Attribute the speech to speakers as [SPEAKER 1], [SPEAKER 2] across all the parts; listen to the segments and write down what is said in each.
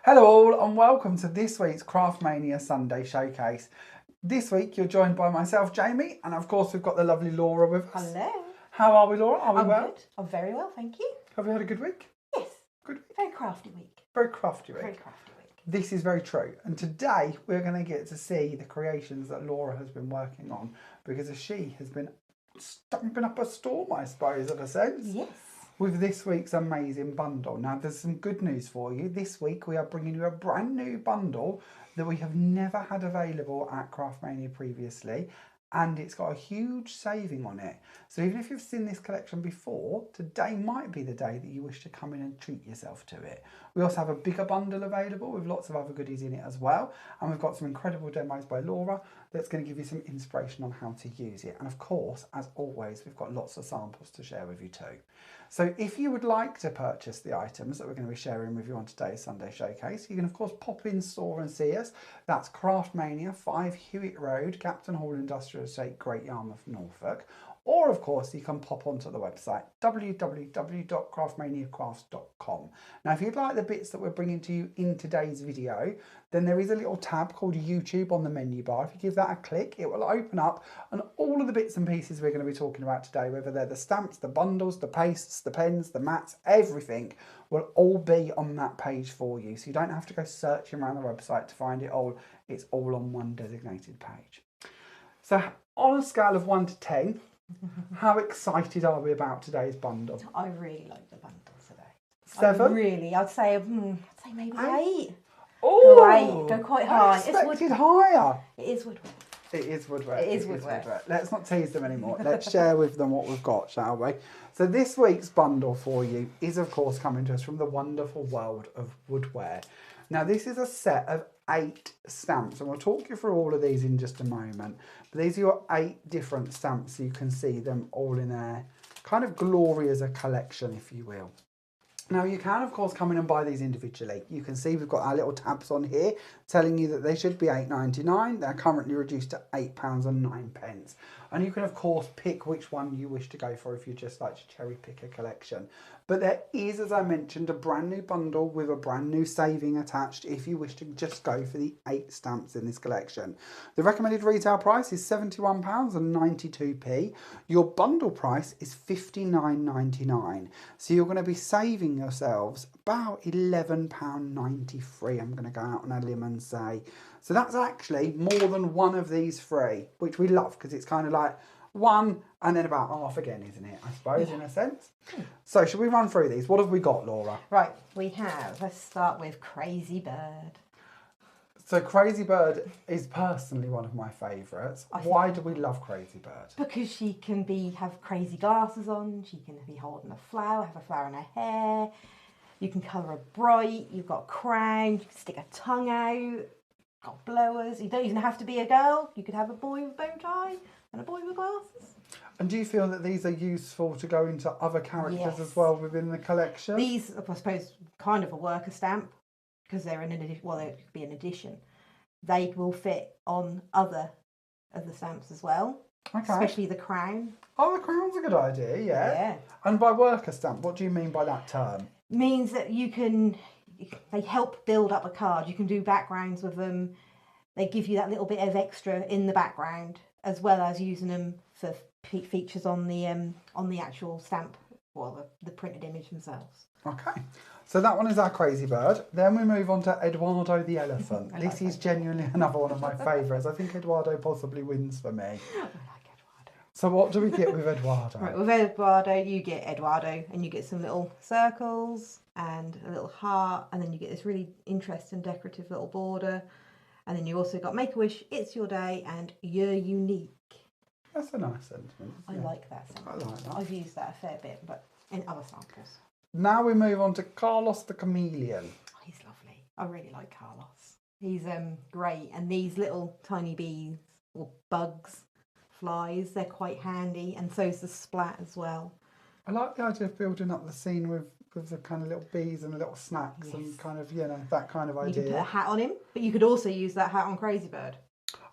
[SPEAKER 1] Hello all and welcome to this week's Craftmania Sunday Showcase. This week you're joined by myself, Jamie, and of course we've got the lovely Laura with us.
[SPEAKER 2] Hello.
[SPEAKER 1] How are we, Laura? Are we well?
[SPEAKER 2] Good. I'm very well, thank you.
[SPEAKER 1] Have you had a good week?
[SPEAKER 2] Yes.
[SPEAKER 1] Good week.
[SPEAKER 2] Very crafty week.
[SPEAKER 1] Very crafty week.
[SPEAKER 2] Very crafty week.
[SPEAKER 1] This is very true. And today we're going to get to see the creations that Laura has been working on because she has been stumping up a storm, I suppose, in a sense.
[SPEAKER 2] Yes.
[SPEAKER 1] With this week's amazing bundle. Now, there's some good news for you. This week, we are bringing you a brand new bundle that we have never had available at Craftmania previously, and it's got a huge saving on it. So even if you've seen this collection before, today might be the day that you wish to come in and treat yourself to it. We also have a bigger bundle available with lots of other goodies in it as well, and we've got some incredible demos by Laura that's going to give you some inspiration on how to use it. And of course, as always, we've got lots of samples to share with you too. So if you would like to purchase the items that we're going to be sharing with you on today's Sunday Showcase, you can of course pop in store and see us. That's Craftmania, 5 Hewett Road, Captain Hall Industrial Estate, Great Yarmouth, Norfolk. Or of course you can pop onto the website www.craftmaniacrafts.com. Now if you'd like the bits that we're bringing to you in today's video, then there is a little tab called YouTube on the menu bar. If you give that a click, it will open up and all of the bits and pieces we're going to be talking about today, whether they're the stamps, the bundles, the pastes, the pens, the mats, everything will all be on that page for you. So you don't have to go searching around the website to find it all. It's all on one designated page. So on a scale of 1 to 10, how excited are we about today's bundle?
[SPEAKER 2] I really like the bundle today.
[SPEAKER 1] 7?
[SPEAKER 2] I'd say maybe 8.
[SPEAKER 1] Oh,
[SPEAKER 2] Go quite high.
[SPEAKER 1] I expected higher.
[SPEAKER 2] It is woodwork.
[SPEAKER 1] It is woodwork.
[SPEAKER 2] It is woodwork.
[SPEAKER 1] Let's not tease them anymore. Let's share with them what we've got, shall we? So this week's bundle for you is of course coming to us from the wonderful world of woodware. Now this is a set of 8 stamps, and we'll talk you through all of these in just a moment. But these are your 8 different stamps, so you can see them all in their kind of glory as a collection, if you will. Now you can of course come in and buy these individually. You can see we've got our little tabs on here telling you that they should be £8.99. They're currently reduced to £8.09. And you can of course pick which one you wish to go for if you just like to cherry pick a collection. But there is, as I mentioned, a brand new bundle with a brand new saving attached if you wish to just go for the 8 stamps in this collection. The recommended retail price is £71.92. Your bundle price is £59.99. So you're going to be saving yourselves about £11.93. I'm going to go out on a limb and say. So that's actually more than one of these free, which we love because it's kind of like one and then about half again, isn't it? I suppose, in a sense. So should we run through these? What have we got, Laura?
[SPEAKER 2] Right, let's start with Crazy Bird.
[SPEAKER 1] So Crazy Bird is personally one of my favourites. Why do we love Crazy Bird?
[SPEAKER 2] Because she can have crazy glasses on, she can be holding a flower, have a flower in her hair, you can colour her bright, you've got a crown, you can stick a tongue out, got blowers. You don't even have to be a girl, you could have a boy with a bow tie and a boy with glasses.
[SPEAKER 1] And do you feel that these are useful to go into other characters as well within the collection?
[SPEAKER 2] These, I suppose, kind of a worker stamp, because they're in an edition. Well, they could be an addition. They will fit on other of the stamps as well. Okay. Especially the crown.
[SPEAKER 1] Oh, the crown's a good idea, yeah. And by worker stamp, what do you mean by that term?
[SPEAKER 2] Means that they help build up a card. You can do backgrounds with them. They give you that little bit of extra in the background, as well as using them for features on the actual stamp, or the printed image themselves. Okay.
[SPEAKER 1] So that one is our Crazy Bird. Then we move on to Eduardo the Elephant. This is genuinely another one of my favourites. I think Eduardo possibly wins for me. I like Eduardo. So what do we get with Eduardo?
[SPEAKER 2] Right, with Eduardo, you get Eduardo and you get some little circles and a little heart, and then you get this really interesting decorative little border. And then you also got Make a Wish, It's Your Day, and You're Unique.
[SPEAKER 1] That's a nice sentiment.
[SPEAKER 2] I like that sentiment.
[SPEAKER 1] I like that.
[SPEAKER 2] I've used that a fair bit, but in other samples.
[SPEAKER 1] Now we move on to Carlos the Chameleon.
[SPEAKER 2] Oh, he's lovely. I really like Carlos. He's great. And these little tiny bees, or bugs, flies, they're quite handy. And so's the splat as well.
[SPEAKER 1] I like the idea of building up the scene with the kind of little bees and little snacks and kind of, that kind of idea.
[SPEAKER 2] You can put a hat on him, but you could also use that hat on Crazy Bird.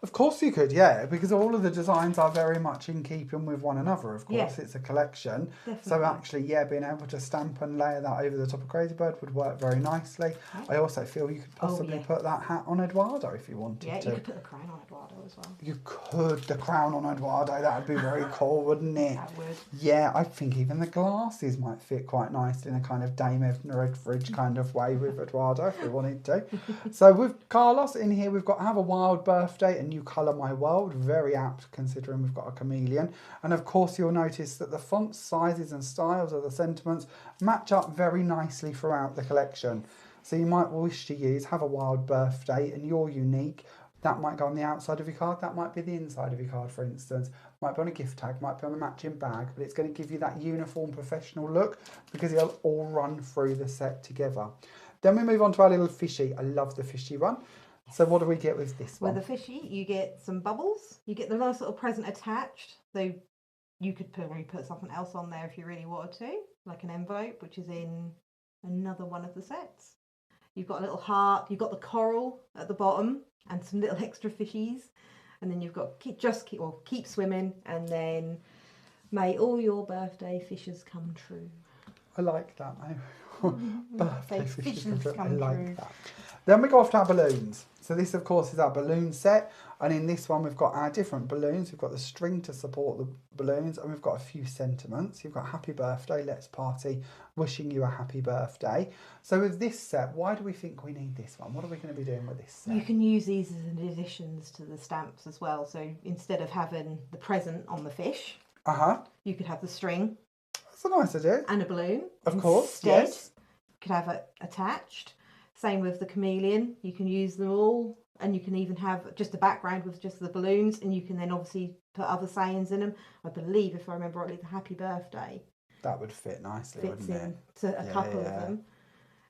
[SPEAKER 1] Of course you could, yeah, because all of the designs are very much in keeping with one another, of course.
[SPEAKER 2] Yeah.
[SPEAKER 1] It's a collection.
[SPEAKER 2] Definitely.
[SPEAKER 1] So actually, yeah, being able to stamp and layer that over the top of Crazy Bird would work very nicely. I also feel you could possibly put that hat on Eduardo if you wanted to.
[SPEAKER 2] Yeah, you could put the crown on Eduardo as well.
[SPEAKER 1] You could, the crown on Eduardo, that would be very cool, wouldn't it?
[SPEAKER 2] That would.
[SPEAKER 1] Yeah, I think even the glasses might fit quite nicely in a kind of Dame Edna Edridge kind of way with Eduardo if we wanted to. So with Carlos in here, we've got Have a Wild Birthday and You Colour My World. Very apt considering we've got a chameleon. And of course you'll notice that the fonts, sizes and styles of the sentiments match up very nicely throughout the collection. So you might wish to use Have a Wild Birthday and You're Unique. That might go on the outside of your card, that might be the inside of your card, for instance. Might be on a gift tag, might be on a matching bag, but it's going to give you that uniform professional look because it'll all run through the set together. Then we move on to our little fishy. I love the fishy one. So what do we get with this one?
[SPEAKER 2] With the fishy, you get some bubbles. You get the nice little present attached. So you could probably put something else on there if you really wanted to, like an envelope, which is in another one of the sets. You've got a little heart, you've got the coral at the bottom and some little extra fishies. And then you've got keep swimming, and then may all your birthday fishes come true.
[SPEAKER 1] I like that, birthday fishes come true. I like that. Then we go off to our balloons. So this, of course, is our balloon set. And in this one, we've got our different balloons. We've got the string to support the balloons. And we've got a few sentiments. You've got happy birthday, let's party, wishing you a happy birthday. So with this set, why do we think we need this one? What are we going to be doing with this set?
[SPEAKER 2] You can use these as additions to the stamps as well. So instead of having the present on the fish, you could have the string.
[SPEAKER 1] That's a nice idea.
[SPEAKER 2] And a balloon.
[SPEAKER 1] Of course, yes.
[SPEAKER 2] You could have it attached. Same with the chameleon. You can use them all, and you can even have just a background with just the balloons, and you can then obviously put other sayings in them. I believe, if I remember rightly, the happy birthday.
[SPEAKER 1] That would fit nicely, wouldn't it?
[SPEAKER 2] To a couple of them.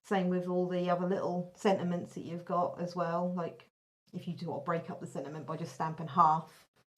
[SPEAKER 2] Same with all the other little sentiments that you've got as well. Like if you do want to break up the sentiment by just stamping half.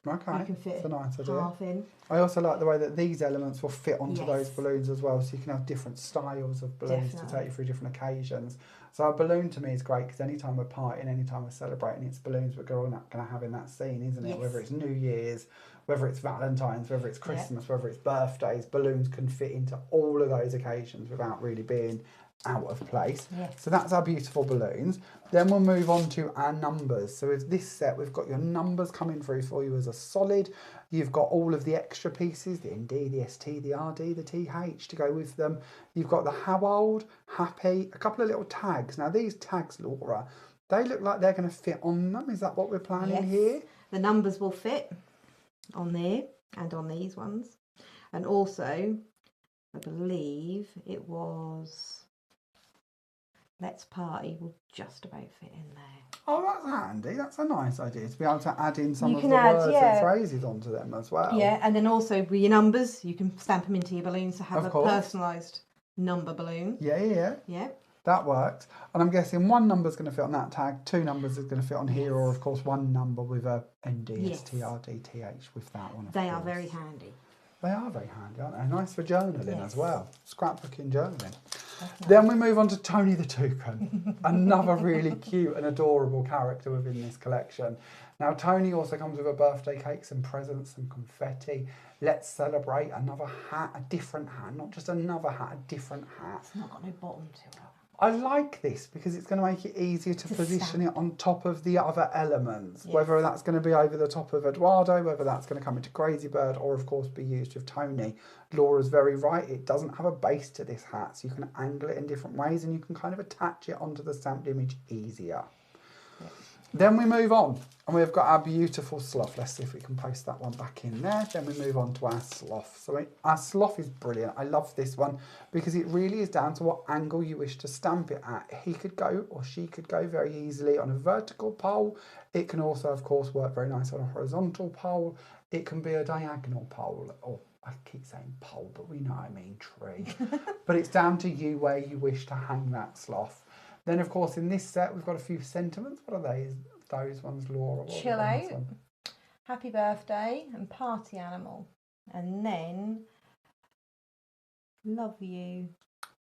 [SPEAKER 1] Okay,
[SPEAKER 2] you can fit
[SPEAKER 1] that's a nice idea.
[SPEAKER 2] half in.
[SPEAKER 1] I also like the way that these elements will fit onto those balloons as well, so you can have different styles of balloons to take you through different occasions. So a balloon to me is great because anytime we're partying, anytime we're celebrating, it's balloons we're going to have in that scene, isn't it? Whether it's New Year's, whether it's Valentine's, whether it's Christmas, whether it's birthdays, balloons can fit into all of those occasions without really being out of place. So that's our beautiful balloons. Then we'll move on to our numbers. So with this set, we've got your numbers coming through for you as a solid. You've got all of the extra pieces, the ND, the ST, the RD, the TH to go with them. You've got the how old, happy, a couple of little tags. Now these tags, Laura, they look like they're going to fit on them. Is that what we're planning here?
[SPEAKER 2] The numbers will fit on there and on these ones. And also, I believe it was Let's Party will just about fit in there.
[SPEAKER 1] Oh, that's handy. That's a nice idea to be able to add in some of the words and phrases onto them as well.
[SPEAKER 2] Yeah, and then also with your numbers, you can stamp them into your balloons to have a personalised number balloon.
[SPEAKER 1] Yeah. That works. And I'm guessing one number's going to fit on that tag, two numbers is going to fit on here, or of course one number with a ND, ST, RD, TH with that one.
[SPEAKER 2] They are very handy.
[SPEAKER 1] They are very handy, aren't they? Nice for journaling as well. Scrapbooking, journaling. Then we move on to Tony the Toucan, another really cute and adorable character within this collection. Now, Tony also comes with a birthday cake, some presents, some confetti. Let's celebrate, another hat, a different hat, not just another hat, a different hat.
[SPEAKER 2] It's not got no bottom to it.
[SPEAKER 1] I like this because it's going to make it easier to position it on top of the other elements, whether that's going to be over the top of Eduardo, whether that's going to come into Crazy Bird, or of course be used with Tony. Laura's very right, it doesn't have a base to this hat, so you can angle it in different ways and you can kind of attach it onto the stamped image easier. Then we move on and we've got our beautiful sloth. Let's see if we can post that one back in there. Then we move on to our sloth. So our sloth is brilliant. I love this one because it really is down to what angle you wish to stamp it at. He could go or she could go very easily on a vertical pole. It can also, of course, work very nice on a horizontal pole. It can be a diagonal pole, or I keep saying pole, but we know I mean tree. But it's down to you where you wish to hang that sloth. Then, of course, in this set, we've got a few sentiments. What are those ones, Laura?
[SPEAKER 2] Chill out, happy birthday, and party animal. And then, love you.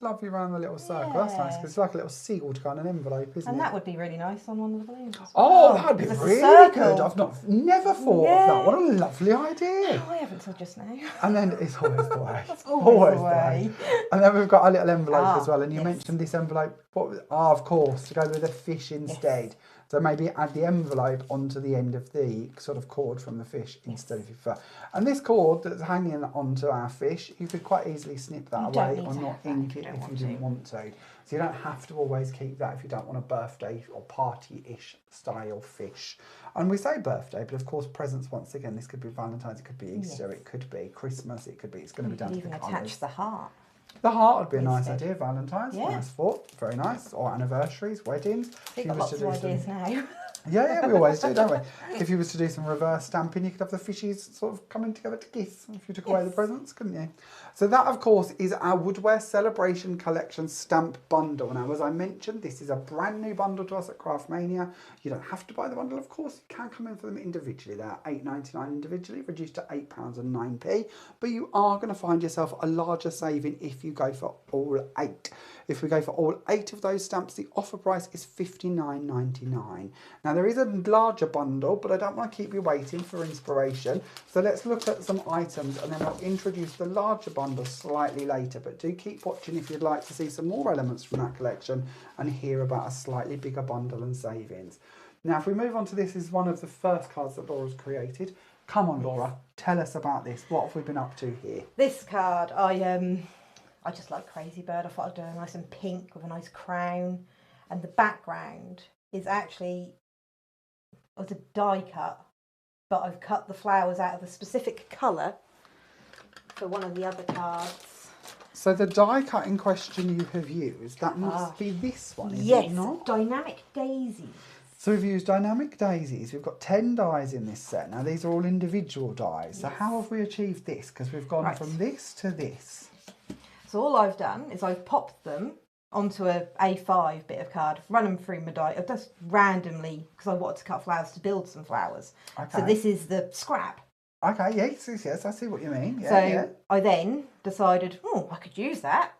[SPEAKER 1] lovely round the little circle. That's nice because it's like a little seal to go on an envelope, isn't it?
[SPEAKER 2] And that would be really nice on one of the balloons. As
[SPEAKER 1] Oh,
[SPEAKER 2] well.
[SPEAKER 1] that'd be
[SPEAKER 2] It's a
[SPEAKER 1] really
[SPEAKER 2] circle.
[SPEAKER 1] good. I've never thought of that. What a lovely idea.
[SPEAKER 2] Oh, I haven't till just now.
[SPEAKER 1] And then it's always the way.
[SPEAKER 2] That's always the way.
[SPEAKER 1] And then we've got our little envelope as well. And you
[SPEAKER 2] yes.
[SPEAKER 1] mentioned this envelope. Of course, to go with a fish instead. Yes. So maybe add the envelope onto the end of the sort of cord from the fish instead of your fur. And this cord that's hanging onto our fish, you could quite easily snip that away or not ink it if you didn't want to. So you don't have to always keep that if you don't want a birthday or party-ish style fish. And we say birthday, but of course presents, once again, this could be Valentine's, it could be Easter, it could be Christmas, it could be, it's going to be down to the colours. You can even attach
[SPEAKER 2] the heart.
[SPEAKER 1] The heart would be a nice idea. Valentine's, nice thought, very nice. Or anniversaries, weddings.
[SPEAKER 2] We've got lots of ideas now.
[SPEAKER 1] Yeah, we always do, don't we? If you was to do some reverse stamping, you could have the fishies sort of coming together to kiss if you took away the presents, couldn't you? So that, of course, is our Woodware Celebration Collection Stamp Bundle. Now, as I mentioned, this is a brand new bundle to us at Craftmania. You don't have to buy the bundle, of course. You can come in for them individually. They're £8.99 individually, reduced to £8.09. But you are going to find yourself a larger saving if you go for all 8. If we go for all 8 of those stamps, the offer price is £59.99. Now, there is a larger bundle, but I don't want to keep you waiting for inspiration. So let's look at some items and then I'll introduce the larger bundle slightly later. But do keep watching if you'd like to see some more elements from that collection and hear about a slightly bigger bundle and savings. Now, if we move on to this, is one of the first cards that Laura's created. Come on, Laura, tell us about this. What have we been up to here?
[SPEAKER 2] This card, I just like Crazy Bird. I thought I'd do a nice and pink with a nice crown. And the background is actually, it was a die cut, but I've cut the flowers out of a specific colour for one of the other cards.
[SPEAKER 1] So the die cut in question you have used, that must be this one, is it not?
[SPEAKER 2] Dynamic Daisies.
[SPEAKER 1] So we've used Dynamic Daisies. We've got 10 dies in this set. Now these are all individual dies. So how have we achieved this? Because we've gone from this to this.
[SPEAKER 2] So all I've done is I've popped them onto a A5 bit of card, run them through my die, just randomly, because I wanted to cut flowers to build some flowers. Okay. So this is the scrap.
[SPEAKER 1] Okay, yes, I see what you mean.
[SPEAKER 2] I then decided, I could use that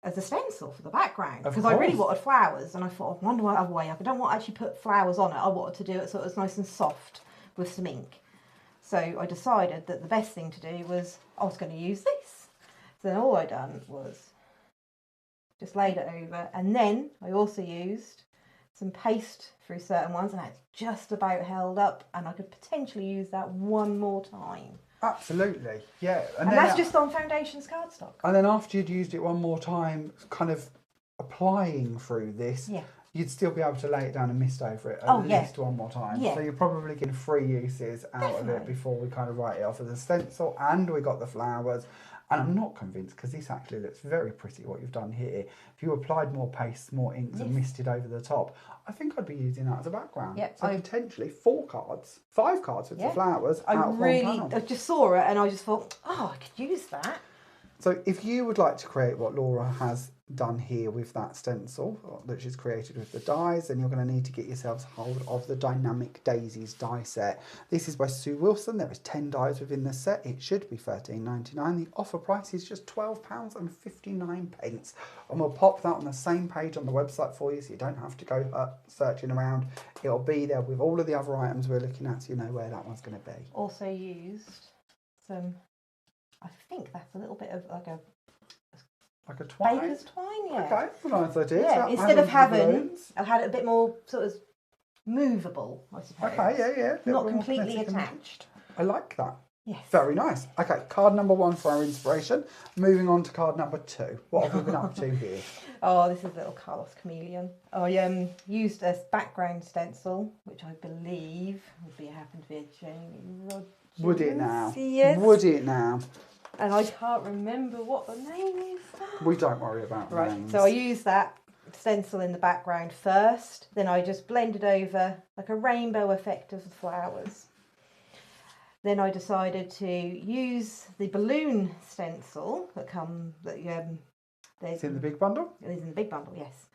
[SPEAKER 2] as a stencil for the background, because I really wanted flowers, and I thought, I wonder what other way, I don't want to actually put flowers on it, I wanted to do it so it was nice and soft with some ink. So I decided that the best thing to do was, I was going to use this. So then all I done was just laid it over, and then I also used some paste through certain ones, and that's just about held up, and I could potentially use that one more time.
[SPEAKER 1] Absolutely, yeah.
[SPEAKER 2] And that's just on Foundations cardstock.
[SPEAKER 1] And then after you'd used it one more time, kind of applying through this, you'd still be able to lay it down and mist over it at least one more time. So you're probably getting 3 uses out of it before we kind of write it off as a stencil, and we got the flowers. And I'm not convinced, because this actually looks very pretty, what you've done here. If you applied more pastes, more inks and misted over the top, I think I'd be using that as a background. So potentially 4 cards, 5 cards with the flowers out of one panel. I
[SPEAKER 2] just saw it and I just thought, I could use that.
[SPEAKER 1] So if you would like to create what Laura has done here with that stencil that she's created with the dies, then you're going to need to get yourselves hold of the Dynamic Daisies die set. This is by Sue Wilson. There is 10 dies within the set. It should be £13.99. The offer price is just £12.59. And we'll pop that on the same page on the website for you, so you don't have to go searching around. It'll be there with all of the other items we're looking at, so you know where that one's going to be.
[SPEAKER 2] Also used some, I think that's a little bit of like a
[SPEAKER 1] twine?
[SPEAKER 2] Baker's twine,
[SPEAKER 1] Okay, that's a nice idea.
[SPEAKER 2] Yeah,
[SPEAKER 1] so
[SPEAKER 2] instead of having, I've had it a bit more sort of movable, I suppose.
[SPEAKER 1] Okay, yeah.
[SPEAKER 2] Not completely attached.
[SPEAKER 1] I like that.
[SPEAKER 2] Yes.
[SPEAKER 1] Very nice. Okay, card number 1 for our inspiration. Moving on to card number 2. What have we been up to here?
[SPEAKER 2] This is little Carlos Chameleon. I used a background stencil, which I believe happened to be a Jamie Rogers.
[SPEAKER 1] Would it now?
[SPEAKER 2] Yes.
[SPEAKER 1] Would it now?
[SPEAKER 2] And I can't remember what the name is.
[SPEAKER 1] We don't worry about names.
[SPEAKER 2] So I used that stencil in the background first, then I just blended over like a rainbow effect of the flowers. Then I decided to use the balloon stencil
[SPEAKER 1] it's in the big bundle?
[SPEAKER 2] It is in the big bundle, yes.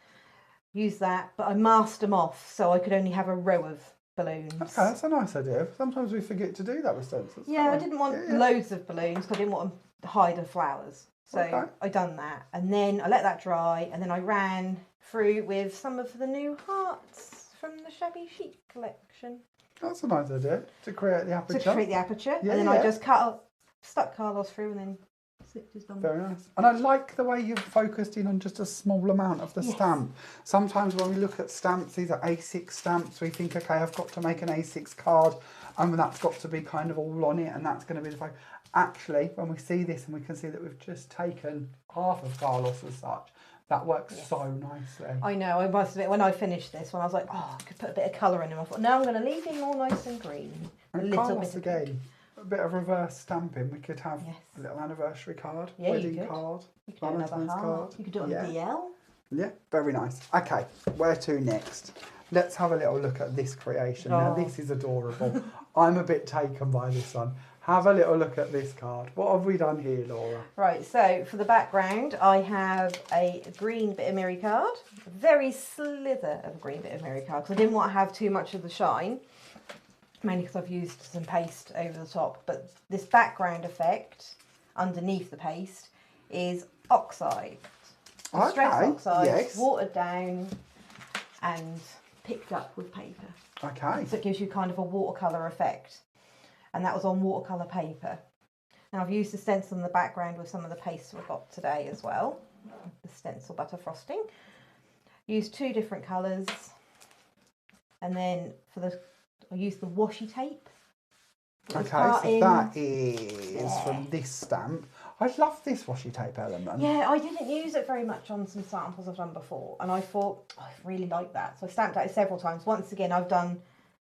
[SPEAKER 2] Use that, but I masked them off so I could only have a row of balloons.
[SPEAKER 1] Okay, that's a nice idea. Sometimes we forget to do that with stencils.
[SPEAKER 2] Yeah, I didn't want loads of balloons because I didn't want them to hide the flowers. So I done that, and then I let that dry, and then I ran through with some of the new hearts from the Shabby Chic collection.
[SPEAKER 1] That's a nice idea, to create the aperture.
[SPEAKER 2] To create the aperture, and then I just stuck Carlos through and then slipped his thumb.
[SPEAKER 1] Very nice. And I like the way you've focused in on just a small amount of the stamp. Sometimes when we look at stamps, these are A6 stamps, we think, okay, I've got to make an A6 card, and that's got to be kind of all on it, and that's going to be the focus. Actually, when we see this and we can see that we've just taken half of Carlos as such, that works so nicely.
[SPEAKER 2] I know, I must admit, when I finished this one, I was like, oh, I could put a bit of colour in him. I thought, no, I'm going to leave him all nice and green.
[SPEAKER 1] And Carlos again, a bit of reverse stamping. We could have a little anniversary card, wedding card, Valentine's card.
[SPEAKER 2] You could do it on DL.
[SPEAKER 1] Yeah, very nice. Okay, where to next? Let's have a little look at this creation. Now, this is adorable. I'm a bit taken by this one. Have a little look at this card. What have we done here, Laura?
[SPEAKER 2] Right, so for the background, I have a green bit of mirror card, a very slither of a green bit of mirror card, because I didn't want to have too much of the shine, mainly because I've used some paste over the top. But this background effect underneath the paste is oxide. Stress oxide, watered down and picked up with paper.
[SPEAKER 1] Okay.
[SPEAKER 2] So it gives you kind of a watercolour effect. And that was on watercolour paper. Now I've used the stencil in the background with some of the paste we've got today as well. The stencil butter frosting. Used 2 different colours. And then I used the washi tape.
[SPEAKER 1] Okay, so that is from this stamp. I love this washi tape element.
[SPEAKER 2] Yeah, I didn't use it very much on some samples I've done before. And I thought, I really like that. So I stamped it several times. Once again, I've done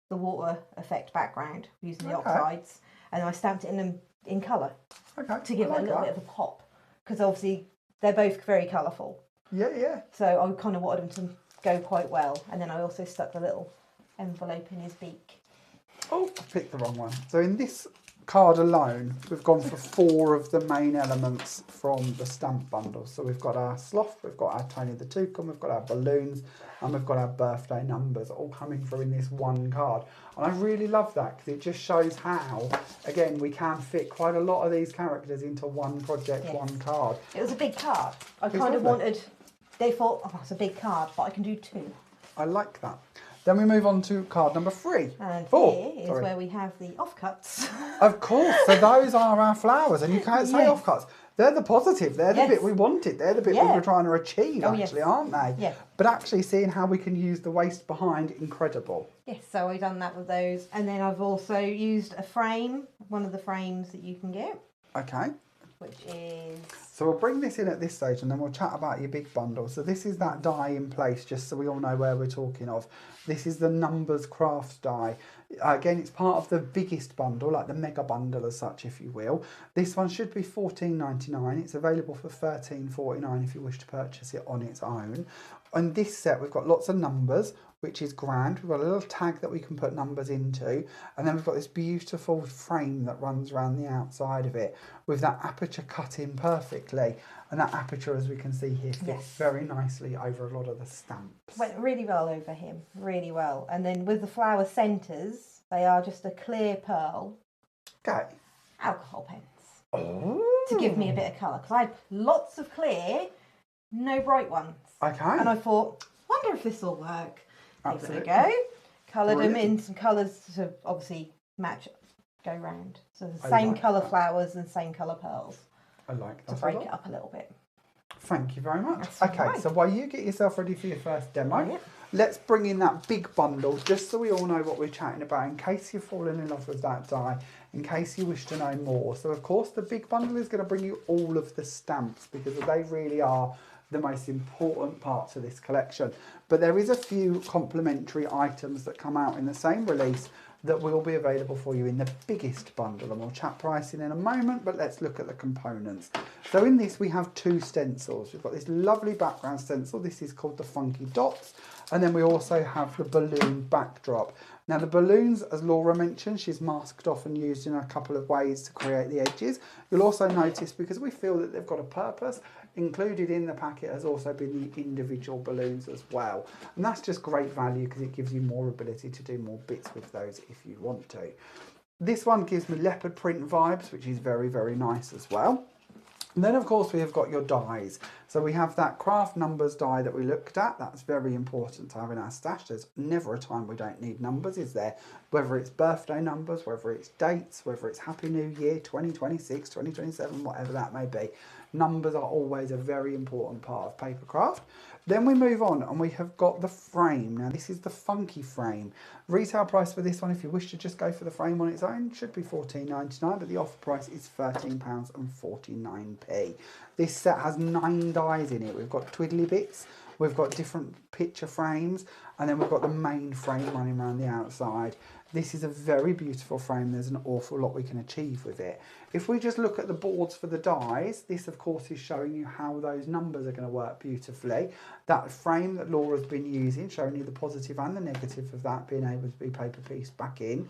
[SPEAKER 2] the water effect background using the oxides, and I stamped it in colour to give it a little bit of a pop, because obviously they're both very colourful.
[SPEAKER 1] Yeah.
[SPEAKER 2] So I kind of wanted them to go quite well, and then I also stuck the little envelope in his beak.
[SPEAKER 1] Oh, I picked the wrong one. So in this card alone, we've gone for 4 of the main elements from the stamp bundle. So we've got our sloth, we've got our Tony the Toucan, we've got our balloons, and we've got our birthday numbers all coming through in this one card. And I really love that, because it just shows how, again, we can fit quite a lot of these characters into one project, one card.
[SPEAKER 2] It was a big card. I kind of wanted, they thought, oh, it's a big card, but I can do 2.
[SPEAKER 1] I like that. Then we move on to card number 3.
[SPEAKER 2] And here is where we have the offcuts.
[SPEAKER 1] Of course, so those are our flowers, and you can't say offcuts. They're the positive, they're the bit we wanted, they're the bit we were trying to achieve, actually, aren't they?
[SPEAKER 2] Yeah.
[SPEAKER 1] But actually seeing how we can use the waste behind, incredible.
[SPEAKER 2] Yes, so I've done that with those. And then I've also used a frame, one of the frames that you can get.
[SPEAKER 1] Okay.
[SPEAKER 2] Which is...
[SPEAKER 1] So we'll bring this in at this stage and then we'll chat about your big bundle. So this is that die in place, just so we all know where we're talking of. This is the Numbers Crafts die. Again, it's part of the biggest bundle, like the mega bundle as such, if you will. This one should be $14.99. It's available for $13.49 if you wish to purchase it on its own. On this set, we've got lots of numbers, which is grand. We've got a little tag that we can put numbers into. And then we've got this beautiful frame that runs around the outside of it with that aperture cut in perfectly. And that aperture, as we can see here, fits very nicely over a lot of the stamps.
[SPEAKER 2] Went really well over him, really well. And then with the flower centres, they are just a clear pearl.
[SPEAKER 1] Okay.
[SPEAKER 2] Alcohol pens.
[SPEAKER 1] Oh.
[SPEAKER 2] To give me a bit of colour. Because I had lots of clear, no bright ones.
[SPEAKER 1] Okay.
[SPEAKER 2] And I thought, wonder if this will work. Give it a go. Coloured them in some colours to obviously match, go round. So the same colour flowers and same colour pearls.
[SPEAKER 1] I like that.
[SPEAKER 2] To break it up a little bit.
[SPEAKER 1] Thank you very much.
[SPEAKER 2] That's
[SPEAKER 1] okay, so while you get yourself ready for your first demo, let's bring in that big bundle just so we all know what we're chatting about, in case you've fallen in love with that die, in case you wish to know more. So of course the big bundle is going to bring you all of the stamps, because they really are the most important parts of this collection. But there is a few complementary items that come out in the same release that will be available for you in the biggest bundle, and we'll chat pricing in a moment, but let's look at the components. So in this we have 2 stencils. We've got this lovely background stencil. This is called the Funky Dots, and then we also have the balloon backdrop. Now the balloons, as Laura mentioned, she's masked off and used in a couple of ways to create the edges. You'll also notice, because we feel that they've got a purpose, included in the packet has also been the individual balloons as well. And that's just great value, because it gives you more ability to do more bits with those if you want to. This one gives me leopard print vibes, which is very, very nice as well. And then, of course, we have got your dies. So we have that craft numbers die that we looked at. That's very important to have in our stash. There's never a time we don't need numbers, is there? Whether it's birthday numbers, whether it's dates, whether it's Happy New Year, 2026, 2027, whatever that may be. Numbers are always a very important part of papercraft. Then we move on and we have got the frame. Now this is the funky frame. Retail price for this one, if you wish to just go for the frame on its own, should be £14.99, but the offer price is £13.49. This set has 9 dies in it. We've got twiddly bits, we've got different picture frames, and then we've got the main frame running around the outside. This is a very beautiful frame. There's an awful lot we can achieve with it. If we just look at the boards for the dies, this of course is showing you how those numbers are going to work beautifully. That frame that Laura's been using, showing you the positive and the negative of that being able to be paper pieced back in.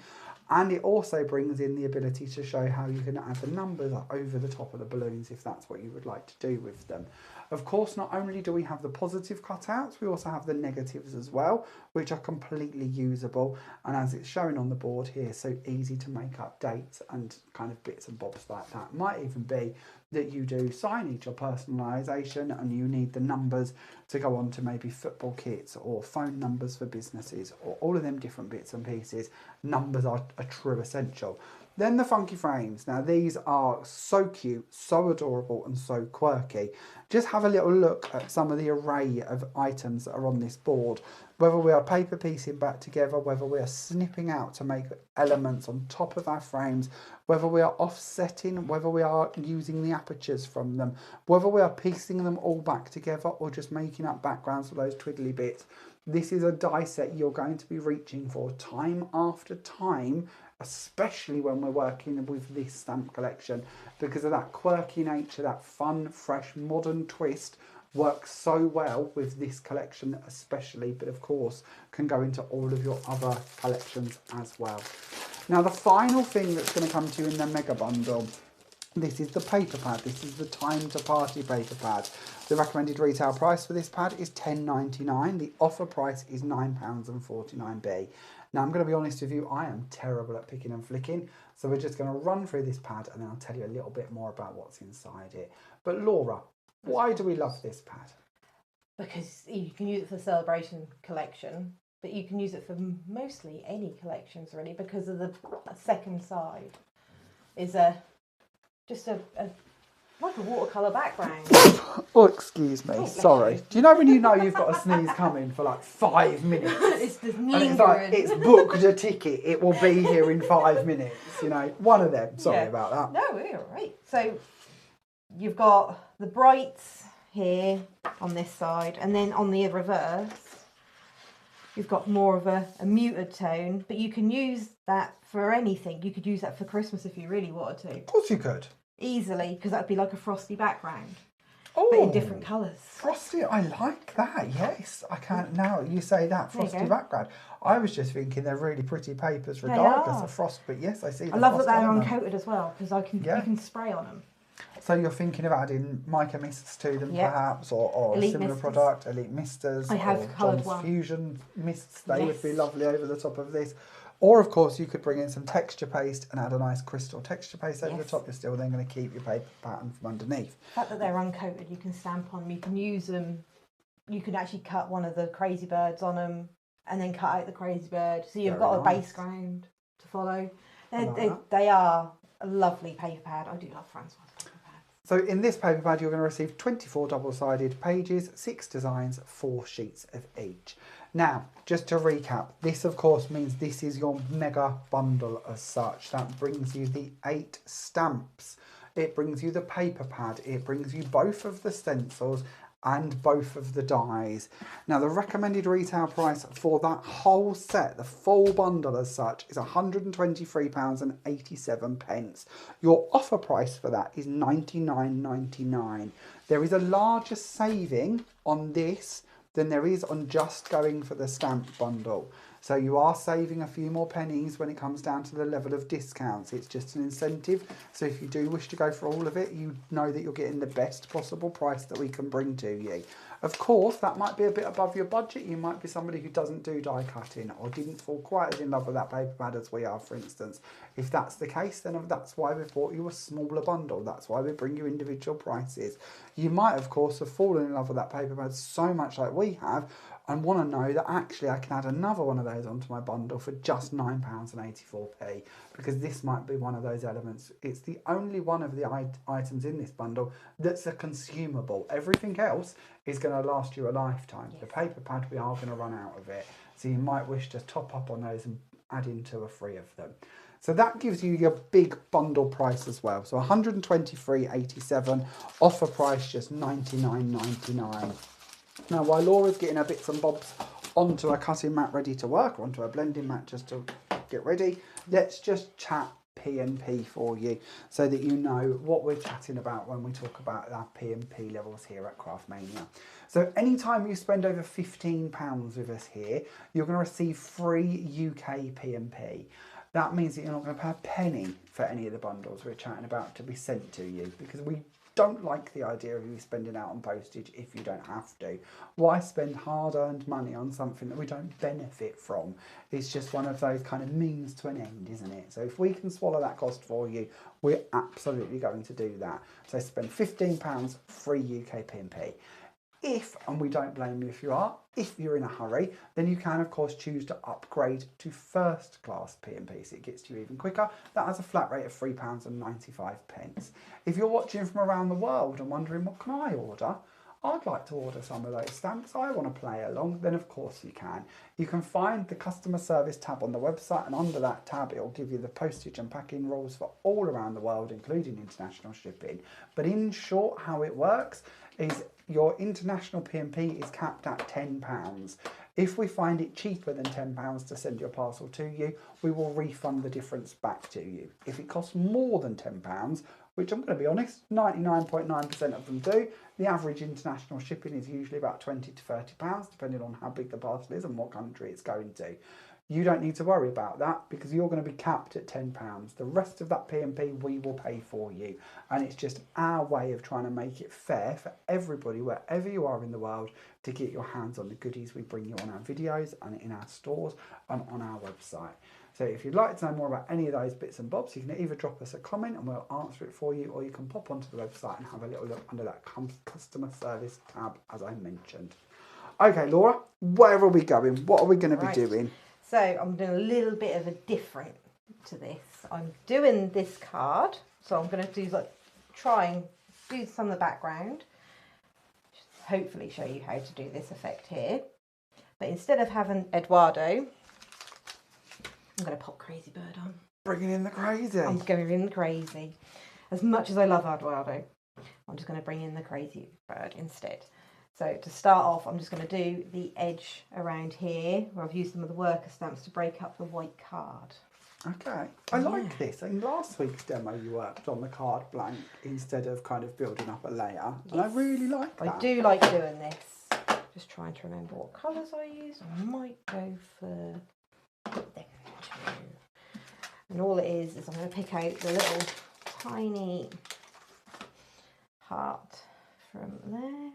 [SPEAKER 1] And it also brings in the ability to show how you can add the numbers over the top of the balloons if that's what you would like to do with them. Of course, not only do we have the positive cutouts, we also have the negatives as well, which are completely usable. And as it's showing on the board here, so easy to make up dates and kind of bits and bobs like that. Might even be that you do signage or personalisation and you need the numbers to go on to maybe football kits or phone numbers for businesses or all of them different bits and pieces. Numbers are a true essential. Then the funky frames. Now these are so cute, so adorable and so quirky. Just have a little look at some of the array of items that are on this board. Whether we are paper piecing back together, whether we are snipping out to make elements on top of our frames, whether we are offsetting, whether we are using the apertures from them, whether we are piecing them all back together or just making up backgrounds for those twiddly bits. This is a die set you're going to be reaching for time after time, especially when we're working with this stamp collection, because of that quirky nature, that fun, fresh, modern twist works so well with this collection especially, but of course can go into all of your other collections as well. Now the final thing that's going to come to you in the mega bundle, this is the paper pad. This is the Time to Party paper pad. The recommended retail price for this pad is £10.99. The offer price is £9.49. Now I'm going to be honest with you, I am terrible at picking and flicking, so we're just going to run through this pad and then I'll tell you a little bit more about what's inside it. But Laura, why do we love this pad?
[SPEAKER 2] Because you can use it for the Celebration collection, but you can use it for mostly any collections really, because of the second side is just a like a watercolour background.
[SPEAKER 1] Oh, excuse me, sorry. Do you know when you know you've got a sneeze coming for like 5 minutes?
[SPEAKER 2] It's just lingering.
[SPEAKER 1] It's like, it's booked a ticket, it will be here in 5 minutes, you know, one of them. Sorry about that.
[SPEAKER 2] No, we're all right. So you've got the brights here on this side, and then on the reverse, you've got more of a muted tone, but you can use that for anything. You could use that for Christmas if you really wanted to.
[SPEAKER 1] Of course you could.
[SPEAKER 2] Easily, because that would be like a frosty background.
[SPEAKER 1] Oh,
[SPEAKER 2] but in different colours.
[SPEAKER 1] Frosty, I like that, yes. I can't, now you say that, frosty background. I was just thinking they're really pretty papers regardless of frost, but yes, I see the
[SPEAKER 2] I love that
[SPEAKER 1] frost
[SPEAKER 2] they're
[SPEAKER 1] on them.
[SPEAKER 2] uncoated as well, because you can spray on them.
[SPEAKER 1] So you're thinking of adding mica mists to them perhaps, or a similar
[SPEAKER 2] misters.
[SPEAKER 1] product, Elite Misters,
[SPEAKER 2] I have
[SPEAKER 1] or
[SPEAKER 2] coloured
[SPEAKER 1] John's
[SPEAKER 2] one.
[SPEAKER 1] Fusion mists, they would be lovely over the top of this. Or of course you could bring in some texture paste and add a nice crystal texture paste over the top. You're still then going to keep your paper pattern from underneath.
[SPEAKER 2] The fact that they're uncoated, you can stamp on them, you can use them, you can actually cut one of the crazy birds on them and then cut out the crazy bird. So you've got a base ground to follow. They are a lovely paper pad. I do love Francois' paper pad.
[SPEAKER 1] So in this paper pad you're going to receive 24 double-sided pages, 6 designs, 4 sheets of each. Now, just to recap, this of course means this is your mega bundle as such. That brings you the 8 stamps. It brings you the paper pad. It brings you both of the stencils and both of the dies. Now, the recommended retail price for that whole set, the full bundle as such, is £123.87. Your offer price for that is £99.99. There is a larger saving on this than there is on just going for the stamp bundle. So you are saving a few more pennies when it comes down to the level of discounts. It's just an incentive. So if you do wish to go for all of it, you know that you're getting the best possible price that we can bring to you. Of course, that might be a bit above your budget. You might be somebody who doesn't do die cutting or didn't fall quite as in love with that paper pad as we are, for instance. If that's the case, then that's why we've bought you a smaller bundle. That's why we bring you individual prices. You might, of course, have fallen in love with that paper pad so much like we have and want to know that actually I can add another one of those onto my bundle for just £9.84, because this might be one of those elements. It's the only one of the items in this bundle that's a consumable. Everything else is going to last you a lifetime. Yes. The paper pad, we are going to run out of it. So you might wish to top up on those and add into a free of them. So that gives you your big bundle price as well. So £123.87, offer price just £99.99. Now, while Laura's getting her bits and bobs onto a cutting mat ready to work, or onto a blending mat just to get ready, let's just chat P&P for you so that you know what we're chatting about when we talk about our P&P levels here at Craftmania. So anytime you spend over £15 with us here, you're going to receive free UK P&P. That means that you're not going to pay a penny for any of the bundles we're chatting about to be sent to you, because we don't like the idea of you spending out on postage if you don't have to. Why spend hard-earned money on something that we don't benefit from? It's just one of those kind of means to an end, isn't it? So if we can swallow that cost for you, we're absolutely going to do that. So spend £15, free UK P&P. If, and we don't blame you if you are, if you're in a hurry, then you can of course choose to upgrade to first class P&P, so it gets to you even quicker. That has a flat rate of £3.95. If you're watching from around the world and wondering, what can I order? I'd like to order some of those stamps, I want to play along, then of course you can. You can find the customer service tab on the website, and under that tab it will give you the postage and packing rules for all around the world, including international shipping. But in short, how it works is your international P&P is capped at £10. If we find it cheaper than £10 to send your parcel to you, we will refund the difference back to you. If it costs more than £10, which I'm going to be honest, 99.9% of them do, the average international shipping is usually about £20 to £30, depending on how big the parcel is and what country it's going to. You don't need to worry about that because you're going to be capped at £10. The rest of that P&P we will pay for you. And it's just our way of trying to make it fair for everybody, wherever you are in the world, to get your hands on the goodies we bring you on our videos and in our stores and on our website. So if you'd like to know more about any of those bits and bobs, you can either drop us a comment and we'll answer it for you, or you can pop onto the website and have a little look under that customer service tab, as I mentioned. Okay, Laura, where are we going? What are we going to be doing?
[SPEAKER 2] So I'm doing a little bit of a different to this. I'm doing this card, so I'm going to do try and do some of the background. Hopefully show you how to do this effect here. But instead of having Eduardo, I'm going to pop Crazy Bird on.
[SPEAKER 1] Bringing in the crazy.
[SPEAKER 2] I'm going in the crazy. As much as I love Eduardo, I'm just going to bring in the Crazy Bird instead. So to start off, I'm just going to do the edge around here, where I've used some of the worker stamps to break up the white card.
[SPEAKER 1] Okay, I like this. In last week's demo, you worked on the card blank instead of kind of building up a layer, and I really like that.
[SPEAKER 2] I do like doing this. Just trying to remember what colours I use. I might go for them two. And all it is I'm going to pick out the little tiny heart from there.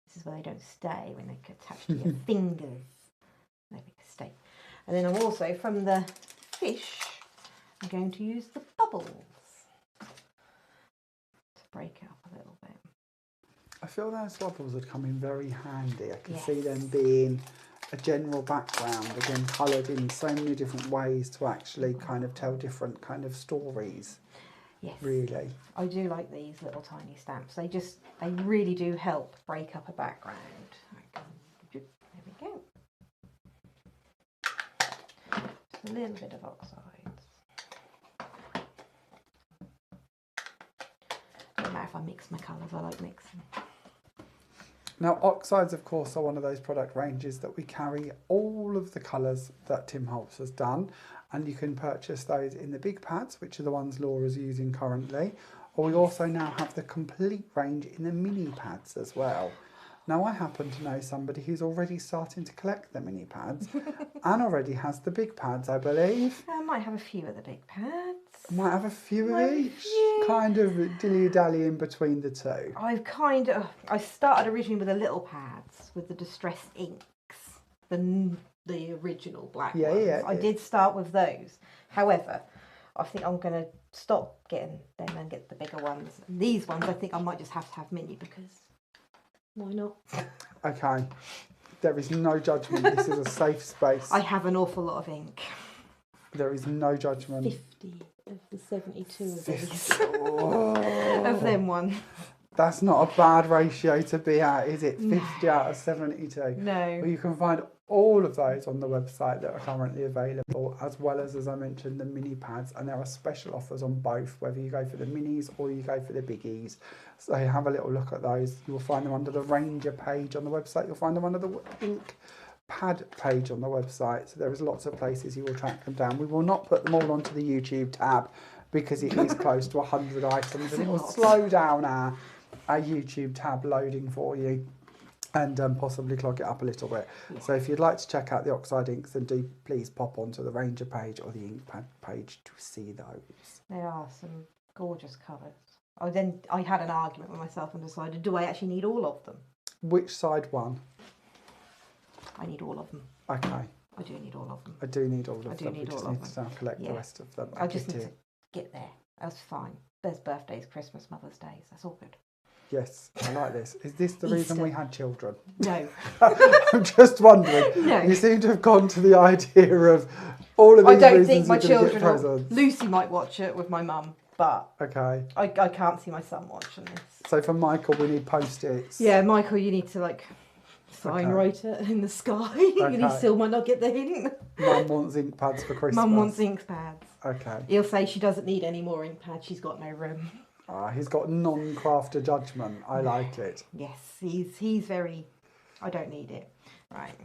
[SPEAKER 2] This is where they don't stay, when they attach to your fingers. They stay. And then I'm also, from the fish, I'm going to use the bubbles to break it up a little bit.
[SPEAKER 1] I feel those bubbles would come in very handy. I can see them being a general background, again coloured in so many different ways to actually kind of tell different kind of stories.
[SPEAKER 2] Yes,
[SPEAKER 1] really. I
[SPEAKER 2] do like these little tiny stamps. They really do help break up a background. There we go. Just a little bit of oxides. Doesn't matter if I mix my colours, I like mixing.
[SPEAKER 1] Now, oxides, of course, are one of those product ranges that we carry all of the colours that Tim Holtz has done, and you can purchase those in the big pads, which are the ones Laura's using currently, or we also now have the complete range in the mini pads as well. Now, I happen to know somebody who's already starting to collect the mini pads and already has the big pads, I believe.
[SPEAKER 2] I might have a few of the big pads.
[SPEAKER 1] Might have a few of each, kind of dilly-dally in between the two.
[SPEAKER 2] I started originally with the little pads, with the distressed inks, the original black ones.
[SPEAKER 1] Yeah.
[SPEAKER 2] I did start with those. However, I think I'm going to stop getting them and get the bigger ones. And these ones, I think I might just have to have mini because why not?
[SPEAKER 1] Okay, there is no judgment. This is a safe space.
[SPEAKER 2] I have an awful lot of ink.
[SPEAKER 1] There is no judgment.
[SPEAKER 2] 50 of the 72 of these.
[SPEAKER 1] Oh.
[SPEAKER 2] Of them one.
[SPEAKER 1] That's not a bad ratio to be at, is it? 50 out of 72.
[SPEAKER 2] No.
[SPEAKER 1] Well, you can find all of those on the website that are currently available, as well as I mentioned, the mini pads. And there are special offers on both, whether you go for the minis or you go for the biggies. So have a little look at those. You will find them under the Ranger page on the website. You'll find them under the ink pad page on the website. So there is lots of places you will track them down. We will not put them all onto the YouTube tab because it is close to 100 items and it will slow down our YouTube tab loading for you and possibly clog it up a little bit. Yeah. So if you'd like to check out the Oxide inks, then do please pop onto the Ranger page or the ink pad page to see those.
[SPEAKER 2] There are some gorgeous colours. I had an argument with myself and decided, do I actually need all of them?
[SPEAKER 1] Which side one?
[SPEAKER 2] I need all of them.
[SPEAKER 1] Okay.
[SPEAKER 2] I do need all of them.
[SPEAKER 1] I do need all of them.
[SPEAKER 2] I do need all of them.
[SPEAKER 1] We just need to collect the rest of them.
[SPEAKER 2] I just need to get there. That's fine. There's birthdays, Christmas, Mother's Days. That's all good.
[SPEAKER 1] Yes, I like this. Is this the reason we had children?
[SPEAKER 2] No.
[SPEAKER 1] I'm just wondering.
[SPEAKER 2] No.
[SPEAKER 1] You seem to have gone to the idea of all of these reasons.
[SPEAKER 2] I don't think my children...
[SPEAKER 1] Presents.
[SPEAKER 2] Lucy might watch it with my mum, but
[SPEAKER 1] okay.
[SPEAKER 2] I can't see my son watching this.
[SPEAKER 1] So for Michael, we need Post-its.
[SPEAKER 2] Yeah, Michael, you need to sign write it in the sky. Okay. He still might not get the hint.
[SPEAKER 1] Mum wants ink pads for Christmas.
[SPEAKER 2] Mum wants ink pads.
[SPEAKER 1] Okay.
[SPEAKER 2] He'll say she doesn't need any more ink pads. She's got no room.
[SPEAKER 1] He's got non-crafter judgment. I like it.
[SPEAKER 2] Yes, he's very... I don't need it. Right.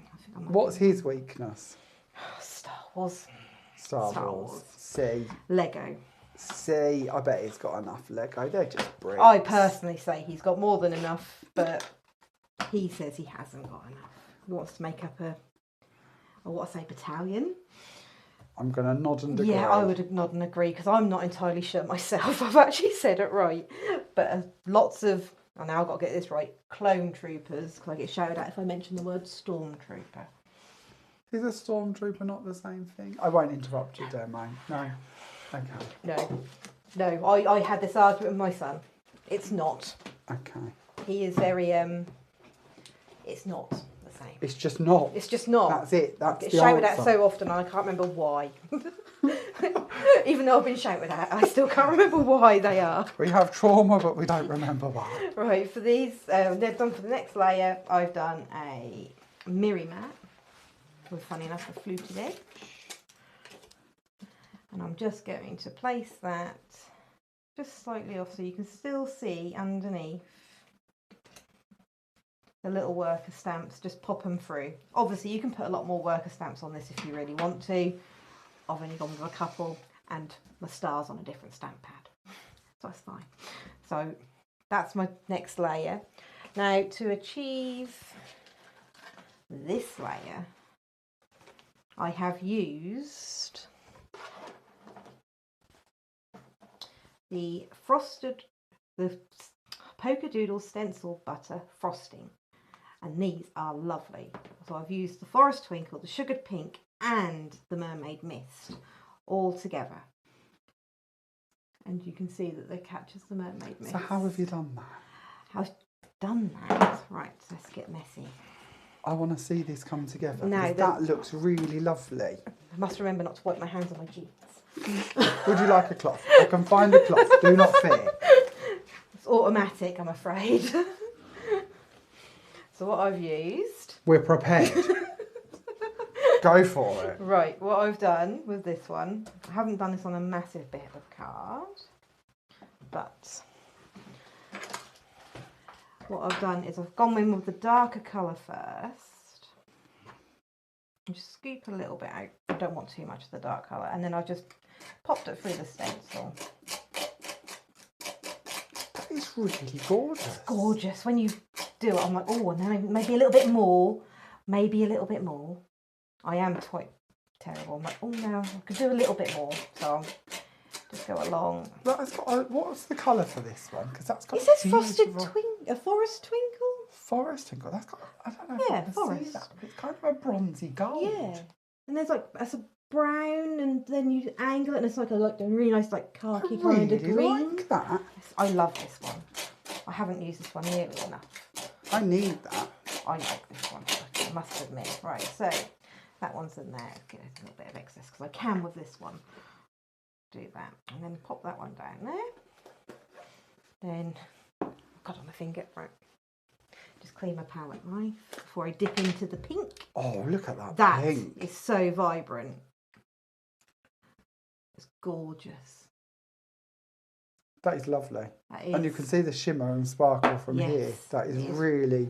[SPEAKER 1] What's his weakness?
[SPEAKER 2] Star Wars.
[SPEAKER 1] Star Wars. C.
[SPEAKER 2] Lego.
[SPEAKER 1] C. I bet he's got enough Lego. They're just bricks.
[SPEAKER 2] I personally say he's got more than enough, but he says he hasn't got enough. He wants to make up a battalion.
[SPEAKER 1] I'm going to nod and agree.
[SPEAKER 2] Yeah, I would nod and agree because I'm not entirely sure myself. I've actually said it right. But lots of, and now I've got to get this right, clone troopers, because I get shouted at if I mention the word stormtrooper.
[SPEAKER 1] Is a stormtrooper not the same thing? I won't interrupt you there, mate. No. Okay.
[SPEAKER 2] No, I had this argument with my son. It's not.
[SPEAKER 1] Okay.
[SPEAKER 2] He is very, it's not the same.
[SPEAKER 1] It's just not.
[SPEAKER 2] It's just not.
[SPEAKER 1] That's it. That's the answer.
[SPEAKER 2] Shouted at so often I can't remember why. Even though I've been shouted at, I still can't remember why they are.
[SPEAKER 1] We have trauma, but we don't remember why.
[SPEAKER 2] Right, for these, they've done for the next layer, I've done a mirror mat with, funny enough, a fluted edge. And I'm just going to place that just slightly off so you can still see underneath the little worker stamps, just pop them through. Obviously you can put a lot more worker stamps on this if you really want to. I've only gone with a couple and my stars on a different stamp pad. So that's fine. So that's my next layer. Now to achieve this layer, I have used the Polka Doodle Stencil Butter Frosting. And these are lovely. So I've used the Forest Twinkle, the Sugared Pink and the Mermaid Mist all together. And you can see that they catches the Mermaid Mist.
[SPEAKER 1] So how have you done that?
[SPEAKER 2] I've done that. Right, let's get messy.
[SPEAKER 1] I want to see this come together.
[SPEAKER 2] No,
[SPEAKER 1] that looks really lovely.
[SPEAKER 2] I must remember not to wipe my hands on my jeans.
[SPEAKER 1] Would you like a cloth? I can find the cloth. Do not fear.
[SPEAKER 2] It's automatic, I'm afraid. So what I've used...
[SPEAKER 1] We're prepared. Go for it.
[SPEAKER 2] Right, what I've done with this one, I haven't done this on a massive bit of card, but what I've done is I've gone in with the darker colour first. And just scoop a little bit out. I don't want too much of the dark colour. And then I've just popped it through the stencil.
[SPEAKER 1] It's really gorgeous.
[SPEAKER 2] It's gorgeous. When you do it. I'm like, oh, and then maybe a little bit more. Maybe a little bit more. I am quite terrible. I'm like, oh no, I could do a little bit more. So I'll just go along.
[SPEAKER 1] What's the colour for this one? Because that's got.
[SPEAKER 2] It says frosted a forest twinkle.
[SPEAKER 1] Forest twinkle. That's got. I don't know.
[SPEAKER 2] Yeah,
[SPEAKER 1] if I can
[SPEAKER 2] forest.
[SPEAKER 1] See that. It's kind of a bronzy gold.
[SPEAKER 2] Yeah, and there's like that's a brown, and then you angle it, and it's like a really nice like khaki kind of green.
[SPEAKER 1] Like that.
[SPEAKER 2] I love this one. I haven't used this one nearly enough.
[SPEAKER 1] I need that.
[SPEAKER 2] I like this one. I must admit. Right, so that one's in there. Get a little bit of excess because I can with this one. Do that, and then pop that one down there. Then got on my finger. Right. Just clean my palette knife before I dip into the pink.
[SPEAKER 1] Oh, look at that,
[SPEAKER 2] that
[SPEAKER 1] pink.
[SPEAKER 2] Is so vibrant. It's gorgeous.
[SPEAKER 1] That is lovely.
[SPEAKER 2] That is.
[SPEAKER 1] And you can see the shimmer and sparkle from here. That is really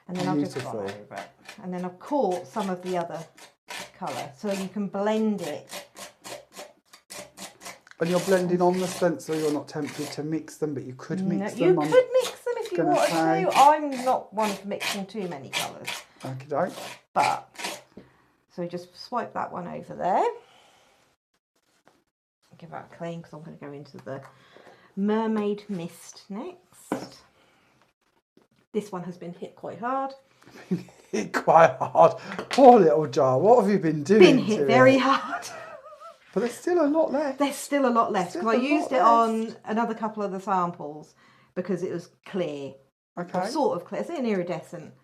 [SPEAKER 2] and then
[SPEAKER 1] beautiful.
[SPEAKER 2] I'll just go over it. And then I've caught some of the other colour, so you can blend it.
[SPEAKER 1] And you're blending on the stencil, you're not tempted to mix them, but you could mix them.
[SPEAKER 2] You could mix them if you wanted to. I'm not one for mixing too many colours.
[SPEAKER 1] Okay.
[SPEAKER 2] But, so just swipe that one over there. Give that a clean because I'm going to go into the Mermaid Mist next. This one has been hit quite hard.
[SPEAKER 1] Hit quite hard. Poor little jar. What have you been doing?
[SPEAKER 2] Been hit very hard.
[SPEAKER 1] But there's still a lot left.
[SPEAKER 2] There's still a lot left because I used it on another couple of the samples because it was clear.
[SPEAKER 1] Okay.
[SPEAKER 2] Sort of clear. It's an iridescent.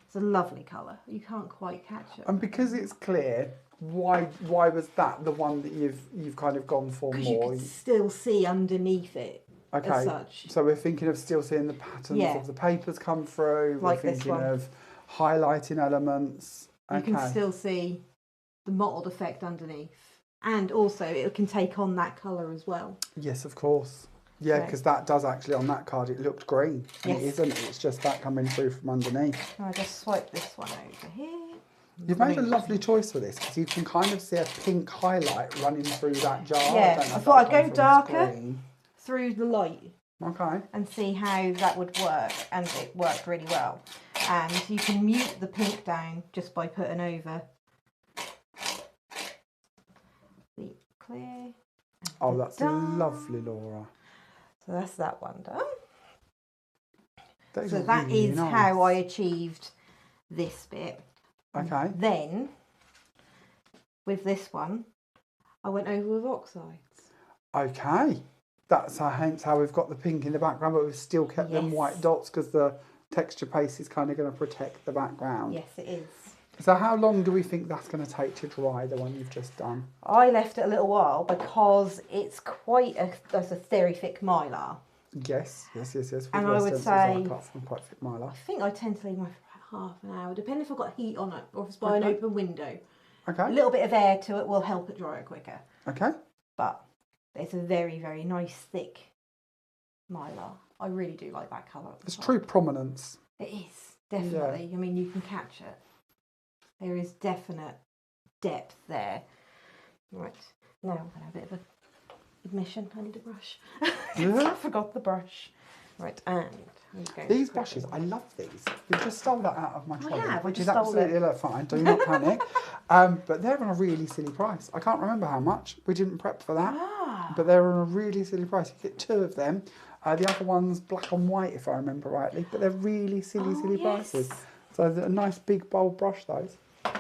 [SPEAKER 2] It's a lovely colour. You can't quite catch it.
[SPEAKER 1] And because it's clear, why was that the one that you've kind of gone for more?
[SPEAKER 2] Because you can still see underneath it.
[SPEAKER 1] Okay.
[SPEAKER 2] As such.
[SPEAKER 1] So we're thinking of still seeing the patterns of the papers come through.
[SPEAKER 2] Like
[SPEAKER 1] we're thinking of highlighting elements.
[SPEAKER 2] You can still see the mottled effect underneath. And also it can take on that colour as well. Yes,
[SPEAKER 1] of course. Yeah, because that does actually, on that card, it looked green. And it isn't. It's just that coming through from underneath.
[SPEAKER 2] I'll just swipe this one over here.
[SPEAKER 1] You've made a lovely choice for this because you can kind of see a pink highlight running through that jar.
[SPEAKER 2] Yeah, I thought I'd go darker through the light.
[SPEAKER 1] Okay.
[SPEAKER 2] And see how that would work. And it worked really well. And you can mute the pink down just by putting over the clear.
[SPEAKER 1] Oh, that's lovely, Laura.
[SPEAKER 2] So that's that one done.
[SPEAKER 1] That is
[SPEAKER 2] so that
[SPEAKER 1] really
[SPEAKER 2] is
[SPEAKER 1] nice.
[SPEAKER 2] how I achieved this bit.
[SPEAKER 1] Okay.
[SPEAKER 2] Then, with this one, I went over with oxides.
[SPEAKER 1] Okay. That's hence how we've got the pink in the background, but we've still kept them white dots because the texture paste is kind of going to protect the background.
[SPEAKER 2] Yes, it is.
[SPEAKER 1] So how long do we think that's going to take to dry, the one you've just done?
[SPEAKER 2] I left it a little while because it's quite that's a very thick mylar.
[SPEAKER 1] Yes.
[SPEAKER 2] And I would say
[SPEAKER 1] apart from quite thick mylar.
[SPEAKER 2] I think I tend to leave mine for about half an hour, depending if I've got heat on it or if it's by an open window.
[SPEAKER 1] Okay.
[SPEAKER 2] A little bit of air to it will help it dry quicker.
[SPEAKER 1] Okay.
[SPEAKER 2] But it's a very, very nice thick mylar. I really do like that colour.
[SPEAKER 1] It's true prominence.
[SPEAKER 2] It is, definitely. Yeah. I mean, you can catch it. There is definite depth there. Right, now I'm going to have a bit of an admission. I need a brush. I forgot the brush. Right, and
[SPEAKER 1] these brushes, I love these. You've just stole that out of my trolley, which is
[SPEAKER 2] absolutely
[SPEAKER 1] absolutely fine. Do not panic. But they're on a really silly price. I can't remember how much. We didn't prep for that. But they're on a really silly price. You get 2 of them. The other one's black and white, if I remember rightly. But they're really silly prices. So they're a nice big bold brush, those.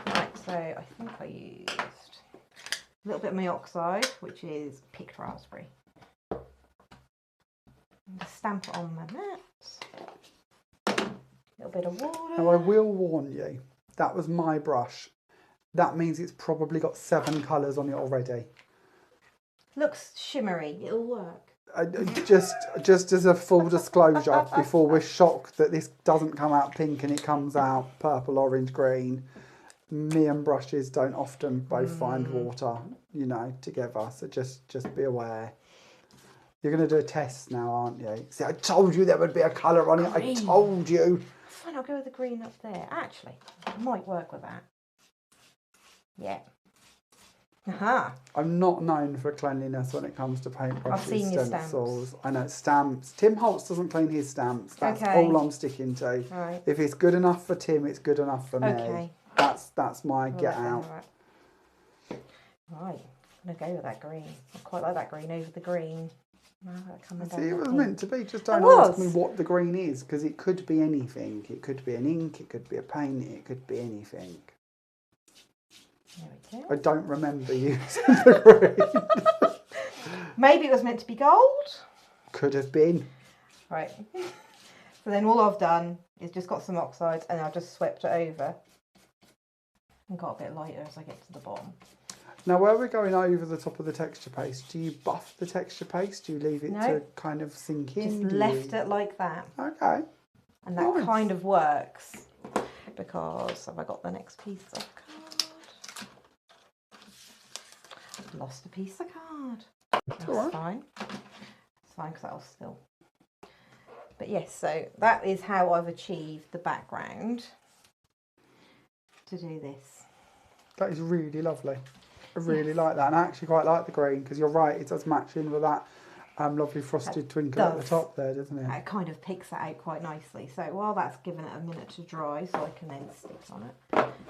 [SPEAKER 2] Right, so I think I used a little bit of my oxide, which is picked raspberry. Just stamp it on my mat. A little bit of water.
[SPEAKER 1] Now I will warn you, that was my brush. That means it's probably got 7 colours on it already.
[SPEAKER 2] Looks shimmery, it'll work.
[SPEAKER 1] Just as a full disclosure, before we're shocked that this doesn't come out pink and it comes out purple, orange, green. Me and brushes don't often both find water, together. So just be aware. You're going to do a test now, aren't you? See, I told you there would be a colour on it. I told you.
[SPEAKER 2] Fine, I'll go with the green up there. Actually, it might work with that. Yeah. Aha.
[SPEAKER 1] I'm not known for cleanliness when it comes to paintbrushes,
[SPEAKER 2] I've seen your
[SPEAKER 1] stencils.
[SPEAKER 2] stamps.
[SPEAKER 1] I know stamps. Tim Holtz doesn't clean his stamps. That's
[SPEAKER 2] Okay.
[SPEAKER 1] all I'm sticking to.
[SPEAKER 2] Right.
[SPEAKER 1] If it's good enough for Tim, it's good enough for me.
[SPEAKER 2] Okay.
[SPEAKER 1] That's my
[SPEAKER 2] Well,
[SPEAKER 1] get
[SPEAKER 2] let me
[SPEAKER 1] out.
[SPEAKER 2] have it. Right. I'm going to go with that green. I quite like that green over the green.
[SPEAKER 1] See, it was meant to be. Just don't ask me what the green is, because it could be anything. It could be an ink, it could be a paint, it could be anything.
[SPEAKER 2] There we go.
[SPEAKER 1] I don't remember using the green.
[SPEAKER 2] Maybe it was meant to be gold.
[SPEAKER 1] Could have been.
[SPEAKER 2] Right. So then all I've done is just got some oxides and I've just swept it over and got a bit lighter as I get to the bottom.
[SPEAKER 1] Now, where we're going over the top of the texture paste, do you buff the texture paste? Do you leave it to kind of sink in?
[SPEAKER 2] Just left it like that.
[SPEAKER 1] Okay.
[SPEAKER 2] And that kind of works because have I got the next piece of card? I've lost a piece of card. That's fine. It's fine because that'll still. But yes, so that is how I've achieved the background to do this.
[SPEAKER 1] That is really lovely. I really like that, and I actually quite like the green because you're right, it does match in with that lovely frosted twinkle at the top there, doesn't it?
[SPEAKER 2] It kind of picks that out quite nicely. So while that's given it a minute to dry, so I can then stick on it,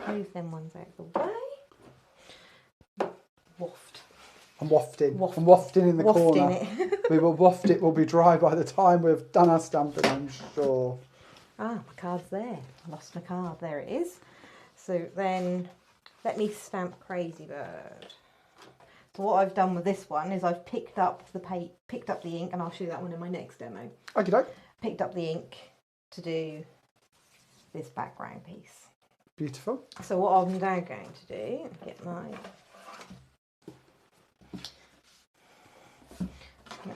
[SPEAKER 2] move them ones out of the way. Waft.
[SPEAKER 1] I'm wafting. I'm wafting in the corner. We will waft it. Will be dry by the time we've done our stamping, I'm sure.
[SPEAKER 2] Ah, my card's there. I lost my card. There it is. So then. Let me stamp Crazy Bird. So what I've done with this one is I've picked up the ink, and I'll show you that one in my next demo.
[SPEAKER 1] Okay.
[SPEAKER 2] Picked up the ink to do this background piece.
[SPEAKER 1] Beautiful.
[SPEAKER 2] So what I'm now going to do, get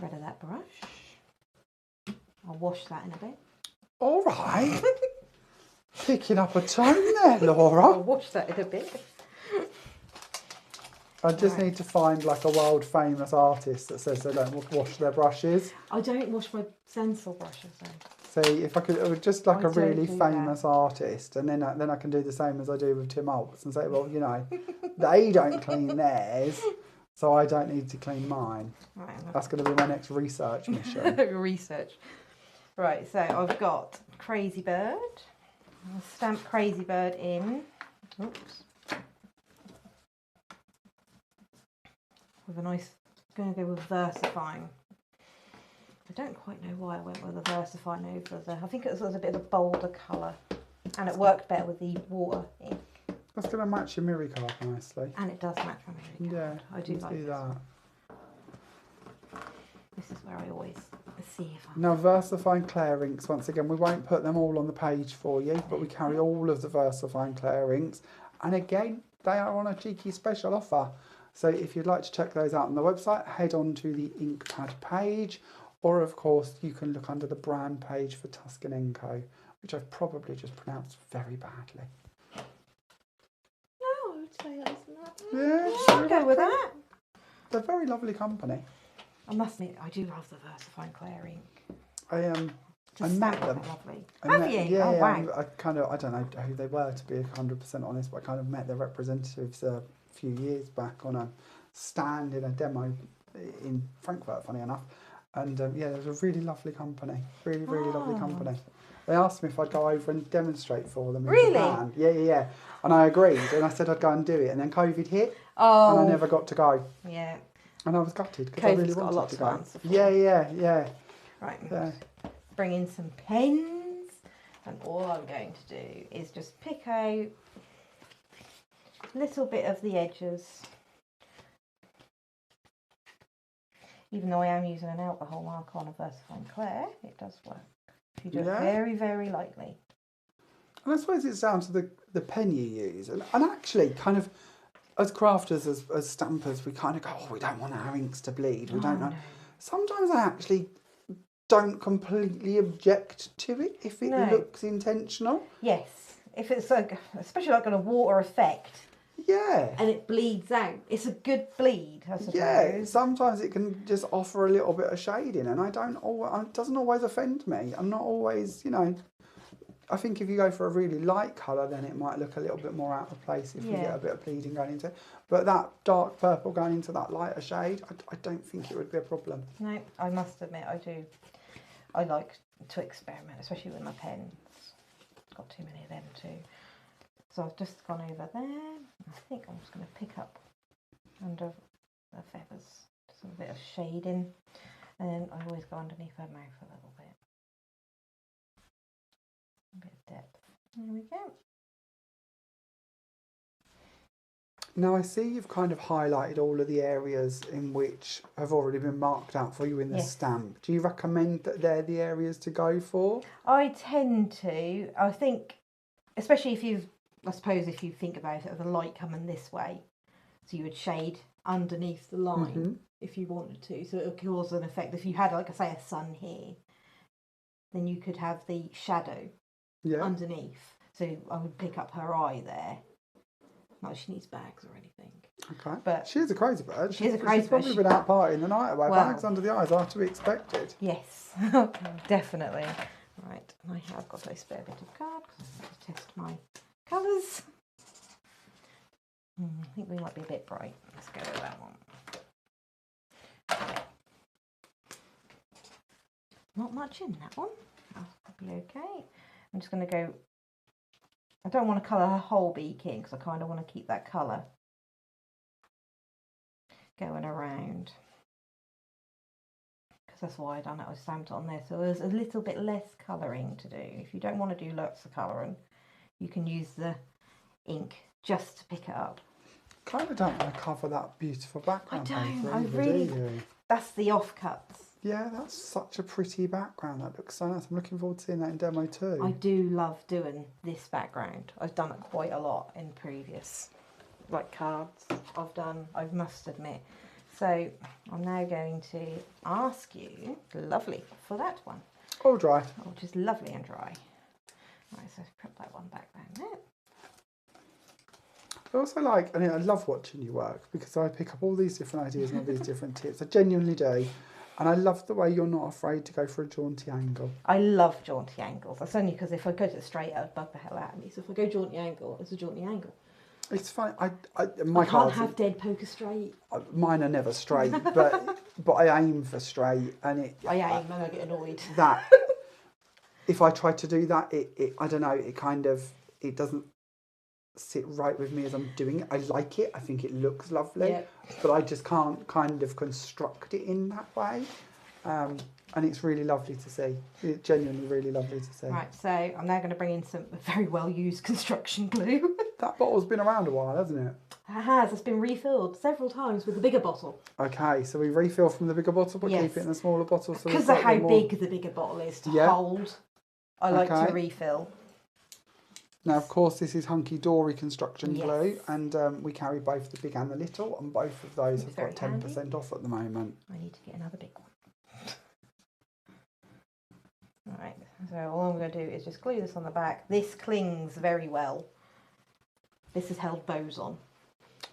[SPEAKER 2] rid of that brush. I'll wash that in a bit.
[SPEAKER 1] All right. Picking up a tone there, Laura.
[SPEAKER 2] I'll wash that in a bit.
[SPEAKER 1] I just need to find like a world famous artist that says they don't wash their brushes.
[SPEAKER 2] I don't wash my stencil brushes though.
[SPEAKER 1] See, if I could, just like a really famous artist, and then I can do the same as I do with Tim Holtz and say, well, you know, they don't clean theirs, so I don't need to clean mine. Right, that's going to be my next research mission.
[SPEAKER 2] Research. Right, so I've got Crazy Bird. I'll stamp Crazy Bird in. Oops. With a nice, going to go with VersaFine. I don't quite know why I went with the VersaFine over the, I think it was a bit of a bolder colour, and it worked better with the water ink.
[SPEAKER 1] That's going to match your mirror card nicely.
[SPEAKER 2] And it does match my mirror card.
[SPEAKER 1] Yeah,
[SPEAKER 2] I do like
[SPEAKER 1] that.
[SPEAKER 2] This is where I always see if I...
[SPEAKER 1] Now, VersaFine Clear inks, once again, we won't put them all on the page for you, but we carry all of the VersaFine Clear inks. And again, they are on a cheeky special offer. So if you'd like to check those out on the website, head on to the Inkpad page, or of course you can look under the brand page for Tuscan & Co, which I've probably just pronounced very badly.
[SPEAKER 2] No, I would say that's not.
[SPEAKER 1] Yeah,
[SPEAKER 2] I'll go with that.
[SPEAKER 1] They're a very lovely company.
[SPEAKER 2] I must admit, I do love the VersaFine Clear ink.
[SPEAKER 1] I met them.
[SPEAKER 2] Lovely.
[SPEAKER 1] Have
[SPEAKER 2] you?
[SPEAKER 1] Yeah,
[SPEAKER 2] oh, wow.
[SPEAKER 1] I don't know who they were, to be 100% honest, but I kind of met their representatives a few years back on a stand in a demo in Frankfurt, funny enough. And yeah, it was a really lovely company. Really, really lovely company. They asked me if I'd go over and demonstrate for them in Japan. Yeah. And I agreed, and I said I'd go and do it. And then COVID hit, and I never got to go.
[SPEAKER 2] Yeah.
[SPEAKER 1] And I was gutted because I really wanted to go. Yeah.
[SPEAKER 2] Right. Yeah. Bring in some pens, and all I'm going to do is just pick out a little bit of the edges. Even though I am using an alcohol marker on a VersaFine Clear, it does work. If you do it very, very lightly.
[SPEAKER 1] And I suppose it's down to the pen you use. And actually, kind of, as crafters, as stampers, we kind of go, we don't want our inks to bleed. We don't know. No. Sometimes I actually don't completely object to it if it looks intentional.
[SPEAKER 2] Yes. If it's especially like on a water effect.
[SPEAKER 1] Yeah.
[SPEAKER 2] And it bleeds out. It's a good bleed, I suppose.
[SPEAKER 1] Yeah, sometimes it can just offer a little bit of shading, and it doesn't always offend me. I'm not always, I think if you go for a really light colour, then it might look a little bit more out of place if you
[SPEAKER 2] Yeah.
[SPEAKER 1] get a bit of bleeding going into it. But that dark purple going into that lighter shade, I don't think it would be a problem.
[SPEAKER 2] No, I must admit I do. I like to experiment, especially with my pens. Got too many of them too. So I've just gone over there. I think I'm just going to pick up under the feathers, just a bit of shading. And I always go underneath her mouth a little bit. A bit of depth. There we go.
[SPEAKER 1] Now I see you've kind of highlighted all of the areas in which have already been marked out for you in the
[SPEAKER 2] Yes.
[SPEAKER 1] stamp. Do you recommend that they're the areas to go for?
[SPEAKER 2] I tend to. I think, especially if you think about it, the light coming this way, so you would shade underneath the line if you wanted to. So it would cause an effect. If you had, like I say, a sun here, then you could have the shadow underneath. So I would pick up her eye there. Not that she needs bags or anything.
[SPEAKER 1] Okay.
[SPEAKER 2] But
[SPEAKER 1] she is a crazy bird.
[SPEAKER 2] She is a crazy
[SPEAKER 1] She's probably
[SPEAKER 2] bird.
[SPEAKER 1] been out partying the night away.
[SPEAKER 2] Well,
[SPEAKER 1] Bags under the eyes are to be expected.
[SPEAKER 2] Yes, definitely. Right, I have got a spare bit of card because I have to test my colours. I think we might be a bit bright. Let's go with that one. Not much in that one. That's probably okay. I'm just going to go. I don't want to colour her whole beak in because I kind of want to keep that colour going around. Because that's why I done it. I stamped it on there. So there's a little bit less colouring to do. If you don't want to do lots of colouring, you can use the ink just to pick it up.
[SPEAKER 1] Kind of don't want to cover that beautiful background.
[SPEAKER 2] I don't.
[SPEAKER 1] paper
[SPEAKER 2] I
[SPEAKER 1] either,
[SPEAKER 2] really.
[SPEAKER 1] do you?
[SPEAKER 2] That's the offcuts.
[SPEAKER 1] Yeah, that's such a pretty background. That looks so nice. I'm looking forward to seeing that in demo too.
[SPEAKER 2] I do love doing this background. I've done it quite a lot in previous, like cards I've done, I must admit. So I'm now going to ask you, lovely, for that one.
[SPEAKER 1] All dry.
[SPEAKER 2] Which is lovely and dry. Right, so put that one back down there.
[SPEAKER 1] I also like, I love watching you work because I pick up all these different ideas and all these different tips. I genuinely do. And I love the way you're not afraid to go for a jaunty angle.
[SPEAKER 2] I love jaunty angles. That's only because if I go to it straight, it would bug the hell out of me. So if I go jaunty angle, it's a jaunty angle.
[SPEAKER 1] It's fine. I
[SPEAKER 2] can't have dead poker straight.
[SPEAKER 1] Mine are never straight, but I aim for straight, and
[SPEAKER 2] I aim and I get annoyed.
[SPEAKER 1] That if I try to do that, I don't know. It doesn't sit right with me as I'm doing it. I like it. I think it looks lovely, but I just can't kind of construct it in that way. And it's really lovely to see. It's genuinely really lovely to see.
[SPEAKER 2] Right, so I'm now going to bring in some very well used construction glue.
[SPEAKER 1] That bottle's been around a while, hasn't it?
[SPEAKER 2] It has. It's been refilled several times with the bigger bottle.
[SPEAKER 1] Okay, so we refill from the bigger bottle, but keep it in the smaller bottle. So
[SPEAKER 2] because of how big the bigger bottle is to hold, I like to refill.
[SPEAKER 1] Now, of course, this is Hunky Dory construction glue, and we carry both the big and the little, and both of those have got 10% off at the moment.
[SPEAKER 2] I need to get another big one. Alright, so all I'm going to do is just glue this on the back. This clings very well. This has held bows on.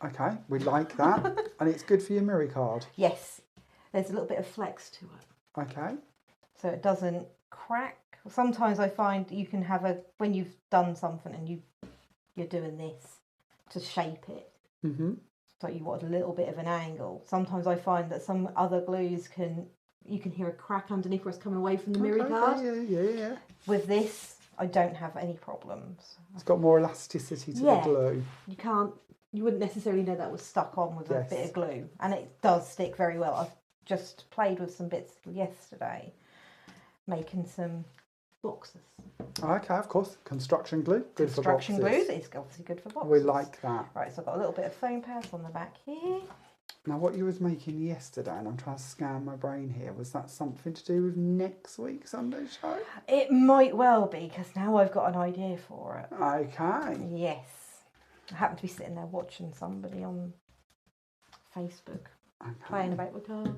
[SPEAKER 1] Okay, we like that. And it's good for your Miri card.
[SPEAKER 2] Yes, there's a little bit of flex to it.
[SPEAKER 1] Okay.
[SPEAKER 2] So it doesn't crack. Sometimes I find you can have when you've done something and you're doing this to shape it. So you want a little bit of an angle. Sometimes I find that some other glues you can hear a crack underneath where it's coming away from the Miri card.
[SPEAKER 1] Yeah.
[SPEAKER 2] With this, I don't have any problems.
[SPEAKER 1] It's got more elasticity to the glue.
[SPEAKER 2] You wouldn't necessarily know that was stuck on with a bit of glue. And it does stick very well. I've just played with some bits yesterday, making some boxes.
[SPEAKER 1] Okay, of course. Construction glue, good for boxes.
[SPEAKER 2] Construction glue is obviously good for boxes.
[SPEAKER 1] We like that.
[SPEAKER 2] Right, so I've got a little bit of foam pads on the back here.
[SPEAKER 1] Now, what you was making yesterday, and I'm trying to scan my brain here, was that something to do with next week's Sunday show?
[SPEAKER 2] It might well be, because now I've got an idea for it.
[SPEAKER 1] Okay.
[SPEAKER 2] Yes. I happen to be sitting there watching somebody on Facebook playing about with cards.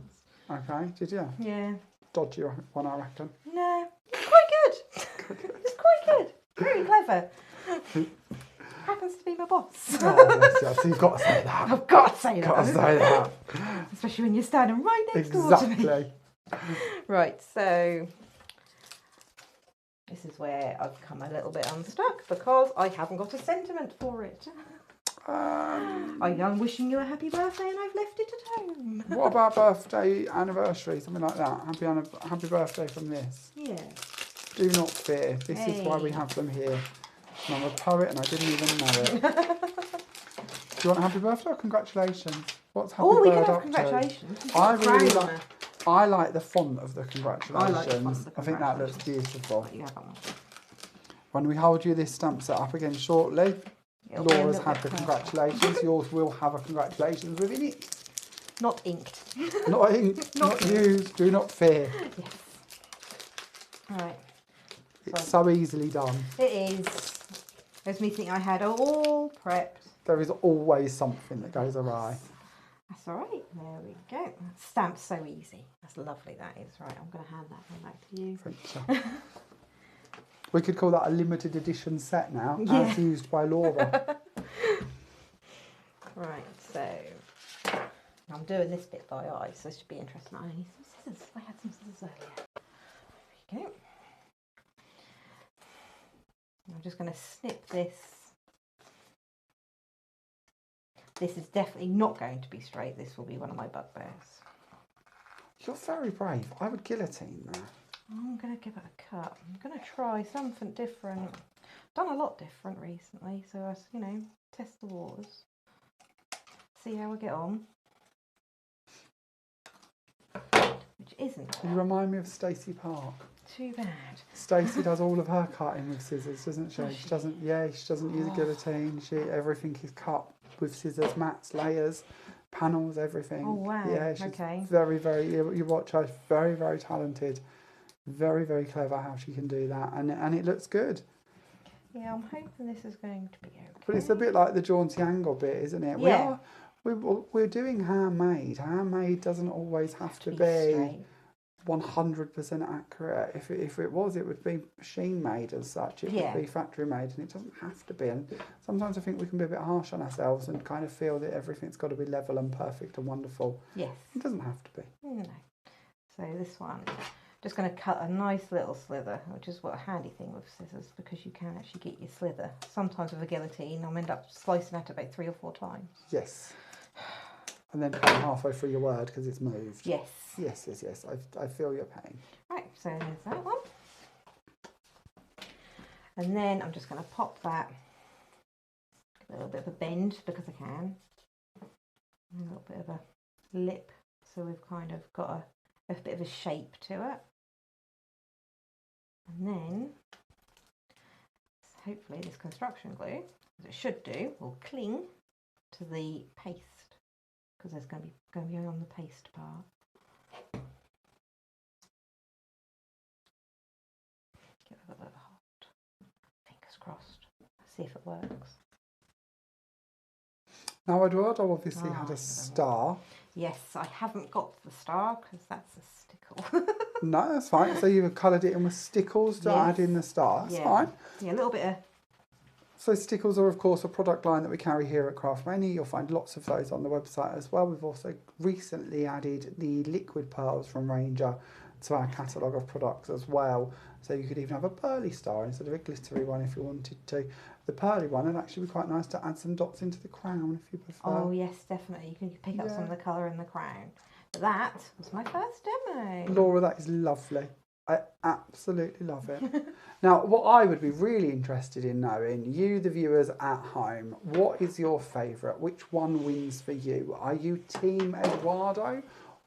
[SPEAKER 1] Okay, did you?
[SPEAKER 2] Yeah.
[SPEAKER 1] Dodgy one, I reckon.
[SPEAKER 2] No, it's quite good. It's quite good. Very clever. Happens to be my boss.
[SPEAKER 1] Oh, bless you. So you've got to say that.
[SPEAKER 2] I've got to say that.
[SPEAKER 1] Got to say that.
[SPEAKER 2] Especially when you're standing right next door to me.
[SPEAKER 1] Exactly.
[SPEAKER 2] Right, so This is where I've come a little bit unstuck because I haven't got a sentiment for it. I'm wishing you a happy birthday and I've left it at home.
[SPEAKER 1] What about birthday, anniversary, something like that? Happy birthday from this.
[SPEAKER 2] Yeah.
[SPEAKER 1] Do not fear. This is why we have them here. And I'm a poet and I didn't even know it. Do you want a happy birthday or congratulations? What's happy birthday?
[SPEAKER 2] Oh, we can have congratulations.
[SPEAKER 1] I like the font of the congratulations.
[SPEAKER 2] I like the font of the
[SPEAKER 1] I think that looks beautiful.
[SPEAKER 2] You have one.
[SPEAKER 1] When we hold you this stamp set up again shortly, Laura's had the congratulations. Yours will have a congratulations within it.
[SPEAKER 2] Not inked.
[SPEAKER 1] Not inked, not used. Do not fear.
[SPEAKER 2] Yes. Right.
[SPEAKER 1] It's so easily done.
[SPEAKER 2] It is. There's me thinking I had all prepped.
[SPEAKER 1] There is always something that goes awry.
[SPEAKER 2] That's all right. There we go. Stamped so easy. That's lovely, that is. Right, I'm going to hand that one back to you.
[SPEAKER 1] Thank you. We could call that a limited edition set now,
[SPEAKER 2] Yeah.
[SPEAKER 1] as used by Laura.
[SPEAKER 2] Right, so I'm doing this bit by eye, so this should be interesting. I need some scissors. I had some scissors earlier. There we go. I'm just going to snip this. This is definitely not going to be straight. This will be one of my bugbears.
[SPEAKER 1] You're very brave. I would guillotine that.
[SPEAKER 2] I'm going to give it a cut. I'm going to try something different. Done a lot different recently, so I, you know, test the waters. See how we get on. Which isn't
[SPEAKER 1] You remind me of Stacey Park.
[SPEAKER 2] too bad.
[SPEAKER 1] Stacey does all of her cutting with scissors, doesn't she? She doesn't. Yeah, she doesn't use a guillotine. Everything is cut with scissors, mats, layers, panels, everything.
[SPEAKER 2] Oh wow!
[SPEAKER 1] Yeah, she's
[SPEAKER 2] okay.
[SPEAKER 1] very, very. You watch her. Very, very talented. Very, very clever how she can do that, and it looks good.
[SPEAKER 2] Yeah, I'm hoping this is going to be okay.
[SPEAKER 1] But it's a bit like the jaunty angle bit, isn't it?
[SPEAKER 2] Yeah.
[SPEAKER 1] We're doing handmade. Handmade doesn't always have to be 100% accurate. If it was, it would be machine made as such. It would be factory made, and it doesn't have to be. And sometimes I think we can be a bit harsh on ourselves and kind of feel that everything's got to be level and perfect and wonderful.
[SPEAKER 2] Yes.
[SPEAKER 1] It doesn't have to be.
[SPEAKER 2] No. So this one, just going to cut a nice little slither, which is what a handy thing with scissors, because you can actually get your slither. Sometimes with a guillotine, I'll end up slicing at it about 3 or 4 times.
[SPEAKER 1] Yes. And then cut halfway through your word because it's moved.
[SPEAKER 2] Yes.
[SPEAKER 1] Yes. I feel your pain.
[SPEAKER 2] Right, so there's that one. And then I'm just going to pop that, give it a little bit of a bend because I can. And a little bit of a lip, so we've kind of got a bit of a shape to it. And then, hopefully this construction glue, as it should do, will cling to the paste, because there's going to be on the paste part. Give it a little bit of a hold. Fingers crossed. See if it works.
[SPEAKER 1] Now, Eduardo obviously had a star.
[SPEAKER 2] Yes, I haven't got the star because that's a stickle.
[SPEAKER 1] No, that's fine. So you've coloured it in with stickles to add in the star. That's fine.
[SPEAKER 2] Yeah, a little bit of...
[SPEAKER 1] So stickles are, of course, a product line that we carry here at Craftmania. You'll find lots of those on the website as well. We've also recently added the liquid pearls from Ranger to our catalogue of products as well. So you could even have a pearly star instead of a glittery one if you wanted to. The pearly one would actually be quite nice to add some dots into the crown if you prefer.
[SPEAKER 2] Oh yes, definitely. You can pick up some of the colour in the crown. But that was my first demo.
[SPEAKER 1] Laura, that is lovely. I absolutely love it. Now, what I would be really interested in knowing, you the viewers at home, what is your favourite? Which one wins for you? Are you Team Eduardo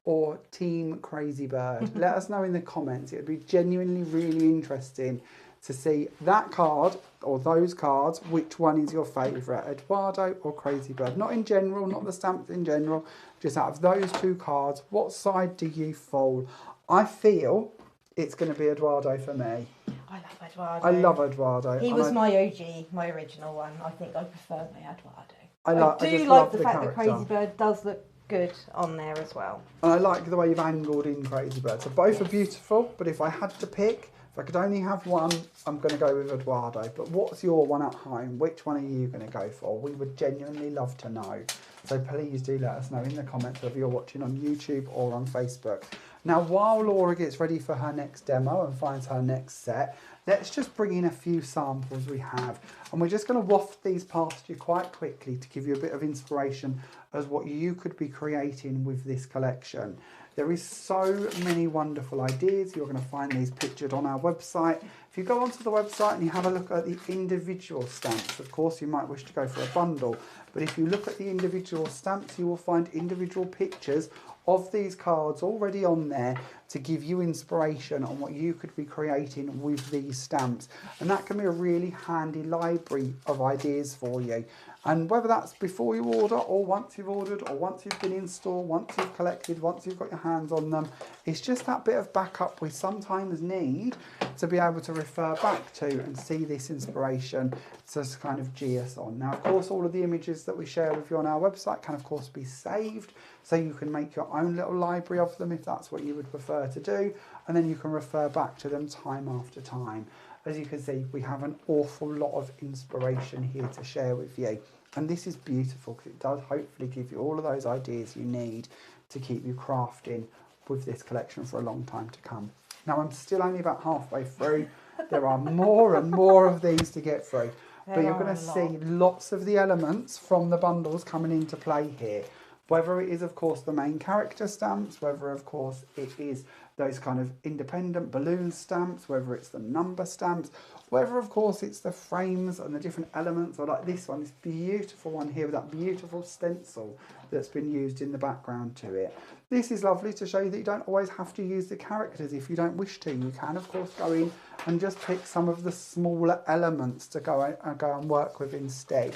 [SPEAKER 1] or Team Crazy Bird? Let us know in the comments. It would be genuinely really interesting to see that card or those cards, which one is your favourite, Eduardo or Crazy Bird? Not in general, not the stamps in general, just out of those 2 cards, what side do you fall? I feel it's going to be Eduardo for me.
[SPEAKER 2] I love Eduardo.
[SPEAKER 1] I love Eduardo.
[SPEAKER 2] He was my OG, my original one. I think I prefer my Eduardo.
[SPEAKER 1] I
[SPEAKER 2] do
[SPEAKER 1] just
[SPEAKER 2] like
[SPEAKER 1] love
[SPEAKER 2] the fact that Crazy Bird does look good on there as well.
[SPEAKER 1] And I like the way you've angled in Crazy Bird. So both are beautiful, but if I had to pick, if I could only have one, I'm going to go with Eduardo. But what's your one at home? Which one are you going to go for? We would genuinely love to know. So please do let us know in the comments whether you're watching on YouTube or on Facebook. Now, while Laura gets ready for her next demo and finds her next set, let's just bring in a few samples we have. And we're just going to waft these past you quite quickly to give you a bit of inspiration as what you could be creating with this collection. There is so many wonderful ideas. You're going to find these pictured on our website. If you go onto the website and you have a look at the individual stamps, of course you might wish to go for a bundle, but if you look at the individual stamps, you will find individual pictures of these cards already on there to give you inspiration on what you could be creating with these stamps. And that can be a really handy library of ideas for you. And whether that's before you order or once you've ordered or once you've been in store, once you've collected, once you've got your hands on them, it's just that bit of backup we sometimes need to be able to refer back to and see this inspiration to kind of gee us on. Now, of course, all of the images that we share with you on our website can, of course, be saved, so you can make your own little library of them if that's what you would prefer to do, and then you can refer back to them time after time. As you can see, we have an awful lot of inspiration here to share with you. And this is beautiful because it does hopefully give you all of those ideas you need to keep you crafting with this collection for a long time to come. Now, I'm still only about halfway through. There are more and more of these to get through. But you're going to see lots of the elements from the bundles coming into play here. Whether it is, of course, the main character stamps, whether, of course, it is those kind of independent balloon stamps, whether it's the number stamps, whether, of course, it's the frames and the different elements, or like this one, this beautiful one here with that beautiful stencil that's been used in the background to it. This is lovely to show you that you don't always have to use the characters if you don't wish to. You can, of course, go in and just pick some of the smaller elements to go and work with instead.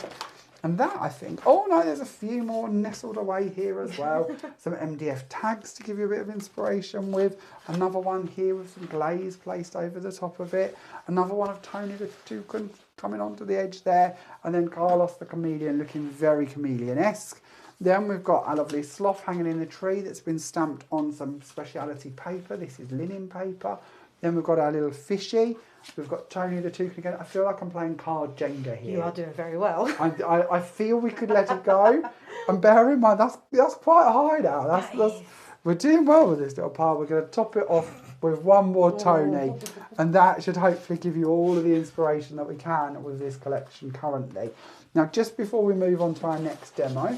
[SPEAKER 1] And that, I think, oh no, there's a few more nestled away here as well. Some MDF tags to give you a bit of inspiration with. Another one here with some glaze placed over the top of it. Another one of Tony the Toucan coming onto the edge there. And then Carlos the Chameleon looking very chameleon-esque. Then we've got a lovely sloth hanging in the tree that's been stamped on some speciality paper. This is linen paper. Then we've got our little fishy. We've got Tony the Toucan again. I feel like I'm playing card Jenga here.
[SPEAKER 2] You are doing very well.
[SPEAKER 1] I feel we could let it go. And bear in mind, that's quite high now. We're doing well with this little pile. We're going to top it off with one more Tony. And that should hopefully give you all of the inspiration that we can with this collection currently. Now, just before we move on to our next demo,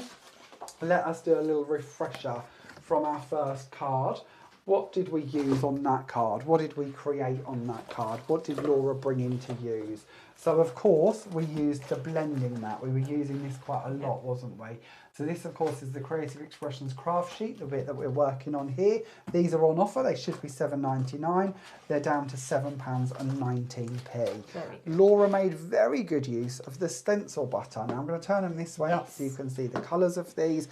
[SPEAKER 1] let us do a little refresher from our first card. What did we use on that card? What did we create on that card? What did Laura bring in to use? So, of course, we used the blending mat. We were using this quite a lot, wasn't we? So this, of course, is the Creative Expressions craft sheet, the bit that we're working on here. These are on offer. They should be £7.99. They're down to £7.19. Laura made very good use of the stencil butter. Now, I'm going to turn them this way up so you can see the colours of these.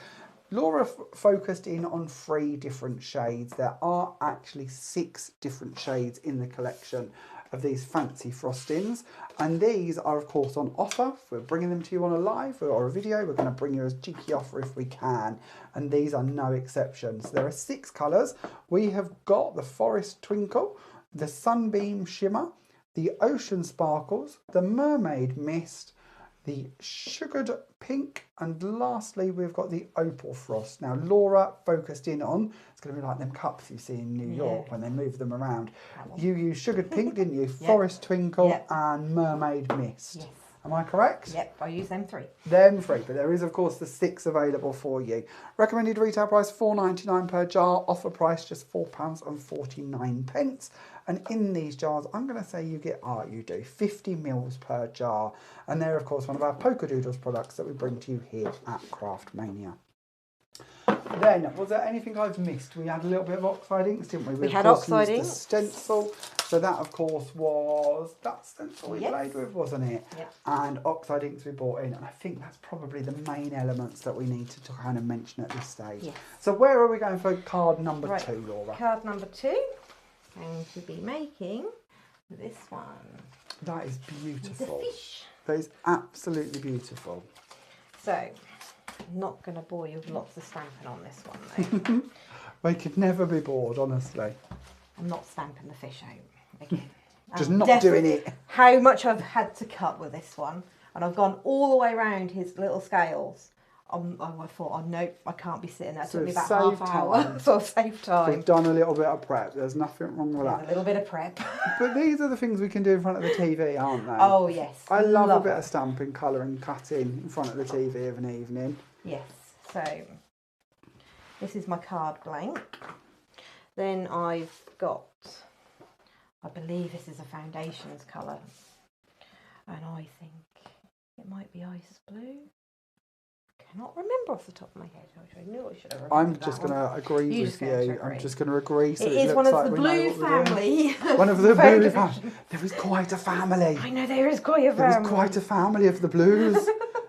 [SPEAKER 1] Laura focused in on 3 different shades. There are actually 6 different shades in the collection of these fancy frostings, and these are, of course, on offer. We're bringing them to you on a live or a video. We're going to bring you a cheeky offer if we can, and these are no exceptions. There are 6 colours. We have got the Forest Twinkle, the Sunbeam Shimmer, the Ocean Sparkles, the Mermaid Mist, the Sugared Pink, and lastly we've got the Opal Frost. Now, Laura focused in on, it's going to be like them cups you see in New York when they move them around. You used Sugared Pink, didn't you? Forest Twinkle and Mermaid Mist. Yes. Am I correct?
[SPEAKER 2] Yep, I use them 3.
[SPEAKER 1] Them 3, but there is, of course, the 6 available for you. Recommended retail price £4.99 per jar, offer price just £4.49. And in these jars, I'm going to say you get, you do, 50 mils per jar. And they're, of course, one of our Polka Doodles products that we bring to you here at Craftmania. Then, was there anything I've missed? We had a little bit of oxide inks, didn't we?
[SPEAKER 2] We had oxide inks.
[SPEAKER 1] The stencil. So that, of course, was that stencil we played with, wasn't it? Yep. And oxide inks we brought in. And I think that's probably the main elements that we need to kind of mention at this stage. Yes. So where are we going for card number 2, Laura?
[SPEAKER 2] Card number 2. I'm going to be making this one.
[SPEAKER 1] That is beautiful.
[SPEAKER 2] It's a fish.
[SPEAKER 1] That is absolutely beautiful.
[SPEAKER 2] So, I'm not going to bore you with lots of stamping on this one though.
[SPEAKER 1] We could never be bored, honestly.
[SPEAKER 2] I'm not stamping the fish out again.
[SPEAKER 1] Just not doing it.
[SPEAKER 2] How much I've had to cut with this one. And I've gone all the way around his little scales. I thought, oh no, I can't be sitting there. It
[SPEAKER 1] So
[SPEAKER 2] took me about
[SPEAKER 1] save
[SPEAKER 2] half hour,
[SPEAKER 1] time.
[SPEAKER 2] so I've saved time.
[SPEAKER 1] We've done a little bit of prep. There's nothing wrong with
[SPEAKER 2] There's
[SPEAKER 1] that.
[SPEAKER 2] a little bit of prep.
[SPEAKER 1] But these are the things we can do in front of the TV, aren't they?
[SPEAKER 2] Oh yes,
[SPEAKER 1] I love a bit
[SPEAKER 2] it.
[SPEAKER 1] of stamping, colouring, cutting in front of the TV of an evening.
[SPEAKER 2] Yes, so this is my card blank. Then I've got, I believe this is a foundations colour, and I think it might be ice blue. Cannot remember off the top of my head. I knew I should have remembered.
[SPEAKER 1] I'm just going to agree with you. I'm just going to agree. So
[SPEAKER 2] it
[SPEAKER 1] is
[SPEAKER 2] one of the blue family.
[SPEAKER 1] One of the blue family. There is quite a family.
[SPEAKER 2] I know there is quite a family.
[SPEAKER 1] There is quite a family of the blues.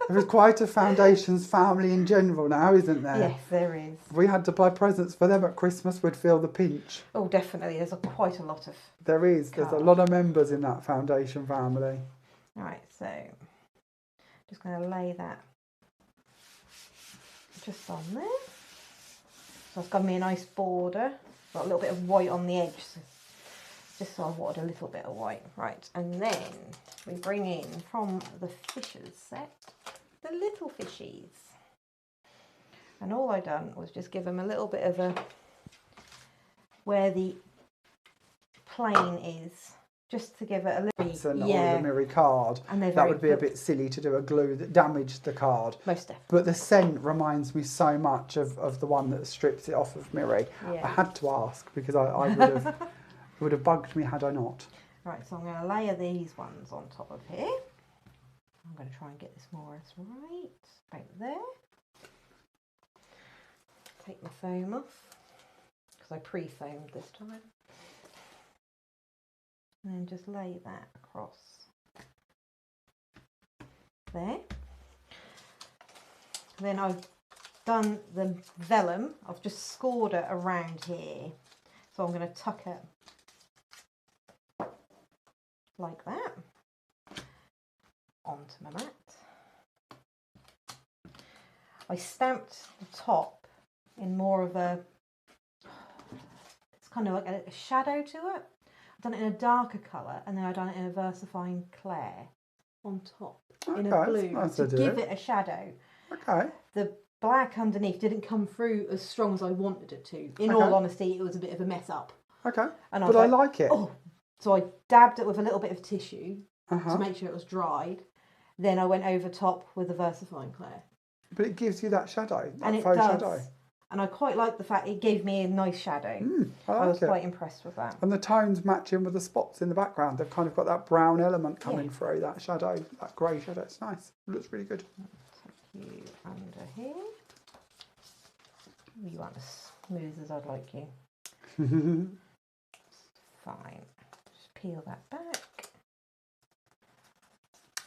[SPEAKER 1] There is quite a foundations family in general now, isn't there?
[SPEAKER 2] Yes, there is.
[SPEAKER 1] If we had to buy presents for them at Christmas, we'd feel the pinch.
[SPEAKER 2] Oh, definitely. There's quite a lot of.
[SPEAKER 1] There is. There's a lot of members in that foundation family.
[SPEAKER 2] Right, so just going to lay that just on there. So it's got me a nice border. Got a little bit of white on the edge, just so I wanted a little bit of white. Right, and then we bring in from the fishes set the little fishies. And all I done was just give them a little bit of a, where the plane is, just to give it a little,
[SPEAKER 1] on the mirror card.
[SPEAKER 2] And
[SPEAKER 1] that would be a bit silly to do a glue that damaged the card.
[SPEAKER 2] Most definitely.
[SPEAKER 1] But the scent reminds me so much of the one that strips it off of Miri.
[SPEAKER 2] Yeah.
[SPEAKER 1] I had to ask because I would have bugged me had I not.
[SPEAKER 2] Right, so I'm going to layer these ones on top of here. I'm going to try and get this more or less right, about there. Take my foam off, because I pre-foamed this time. And then just lay that across there. Then I've done the vellum. I've just scored it around here. So I'm going to tuck it like that onto my mat. I stamped the top in more of a, it's kind of like a shadow to it. I've done it in a darker colour, and then I've done it in a VersaFine Clair on top in a blue to give it a shadow.
[SPEAKER 1] Okay.
[SPEAKER 2] The black underneath didn't come through as strong as I wanted it to. In all honesty, it was a bit of a mess up.
[SPEAKER 1] Okay.
[SPEAKER 2] And
[SPEAKER 1] but I like it.
[SPEAKER 2] Oh. So I dabbed it with a little bit of tissue to make sure it was dried. Then I went over top with the VersaFine Clair.
[SPEAKER 1] But it gives you that shadow, that
[SPEAKER 2] and it
[SPEAKER 1] faux
[SPEAKER 2] does.
[SPEAKER 1] shadow.
[SPEAKER 2] And I quite like the fact it gave me a nice shadow. I was quite impressed with that.
[SPEAKER 1] And the tones matching with the spots in the background. They've kind of got that brown element coming through, that shadow, that grey shadow. It's nice. It looks really good.
[SPEAKER 2] Take you under here. You aren't as smooth as I'd like you. Fine. Just peel that back.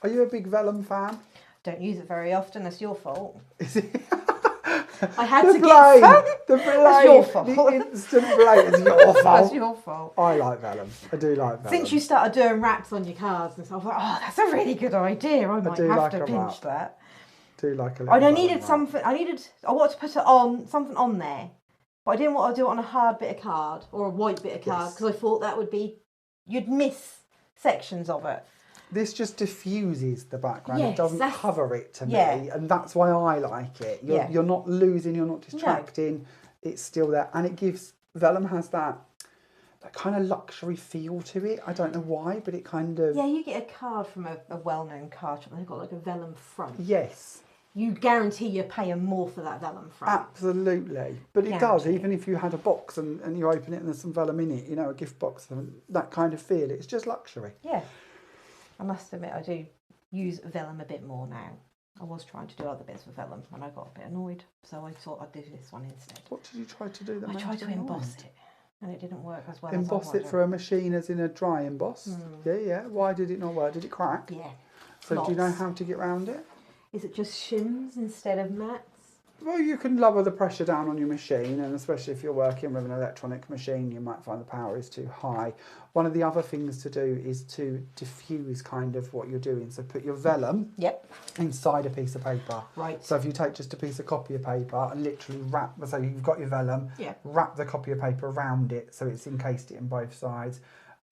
[SPEAKER 1] Are you a big vellum fan?
[SPEAKER 2] Don't use it very often. That's your fault.
[SPEAKER 1] Is it?
[SPEAKER 2] I had to get some.
[SPEAKER 1] The blame.
[SPEAKER 2] That's your fault.
[SPEAKER 1] The instant blame is your fault.
[SPEAKER 2] That's your fault.
[SPEAKER 1] I like vellum. I do like vellum.
[SPEAKER 2] Since you started doing wraps on your cards and stuff, I was like, oh, that's a really good idea. I might have to pinch that.
[SPEAKER 1] Do like a little
[SPEAKER 2] I needed something. I wanted to put it on something on there, but I didn't want to do it on a hard bit of card or a white bit of card because I thought that would be, you'd miss sections of it.
[SPEAKER 1] This just diffuses the background.
[SPEAKER 2] Yes,
[SPEAKER 1] it doesn't cover it to me, and that's why I like it. You're not losing, you're not distracting. No. It's still there, and it gives, vellum has that kind of luxury feel to it. I don't know why, but it kind of...
[SPEAKER 2] Yeah, you get a card from a well-known card shop and they've got like a vellum front.
[SPEAKER 1] Yes.
[SPEAKER 2] You guarantee you're paying more for that vellum front.
[SPEAKER 1] Absolutely. But it does, even if you had a box and you open it and there's some vellum in it, you know, a gift box, that kind of feel. It's just luxury.
[SPEAKER 2] Yeah. I must admit, I do use vellum a bit more now. I was trying to do other bits with vellum and I got a bit annoyed, so I thought I'd do this one instead.
[SPEAKER 1] What did you try to do?
[SPEAKER 2] I tried to emboss it, and it didn't work as well.
[SPEAKER 1] Emboss it through a machine, as in a dry emboss? Yeah. Why did it not work? Did it crack?
[SPEAKER 2] Yeah.
[SPEAKER 1] So do you know how to get around it?
[SPEAKER 2] Is it just shims instead of mats?
[SPEAKER 1] Well, you can lower the pressure down on your machine, and especially if you're working with an electronic machine, you might find the power is too high. One of the other things to do is to diffuse kind of what you're doing. So put your vellum inside a piece of paper.
[SPEAKER 2] Right.
[SPEAKER 1] So if you take just a piece of copy of paper and literally wrap, so you've got your vellum, wrap the copy of paper around it so it's encased it in both sides.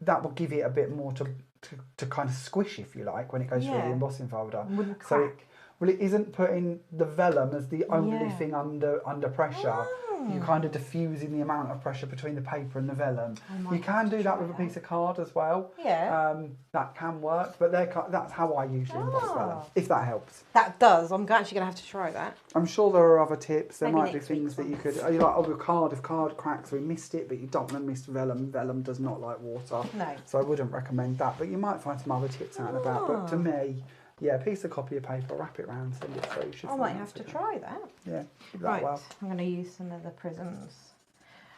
[SPEAKER 1] That will give it a bit more to kind of squish, if you like, when it goes through the embossing folder.
[SPEAKER 2] Wouldn't crack.
[SPEAKER 1] Well, it isn't putting the vellum as the only
[SPEAKER 2] Yeah.
[SPEAKER 1] thing under pressure.
[SPEAKER 2] Oh.
[SPEAKER 1] You're kind of diffusing the amount of pressure between the paper and the vellum.
[SPEAKER 2] I might
[SPEAKER 1] You can
[SPEAKER 2] have to
[SPEAKER 1] do that
[SPEAKER 2] try
[SPEAKER 1] with a
[SPEAKER 2] that.
[SPEAKER 1] piece of card as well.
[SPEAKER 2] Yeah.
[SPEAKER 1] That can work, but that's how I usually emboss vellum,
[SPEAKER 2] Oh.
[SPEAKER 1] if that helps.
[SPEAKER 2] That does. I'm actually going to have to try that.
[SPEAKER 1] I'm sure there are other tips. There
[SPEAKER 2] Maybe
[SPEAKER 1] might be
[SPEAKER 2] next week's
[SPEAKER 1] things that you
[SPEAKER 2] one.
[SPEAKER 1] could. Are you like, oh, if card cracks, we missed it, but you don't want to miss vellum. Vellum does not like water.
[SPEAKER 2] No.
[SPEAKER 1] So I wouldn't recommend that, but you might find some other tips out and about. But to
[SPEAKER 2] Ah.
[SPEAKER 1] me, yeah, a piece of copy of paper, wrap it round, send it through. You should
[SPEAKER 2] I
[SPEAKER 1] find
[SPEAKER 2] might
[SPEAKER 1] that's
[SPEAKER 2] have to
[SPEAKER 1] okay.
[SPEAKER 2] try that.
[SPEAKER 1] Yeah, give that
[SPEAKER 2] Right.
[SPEAKER 1] well.
[SPEAKER 2] I'm going to use some of the prisms.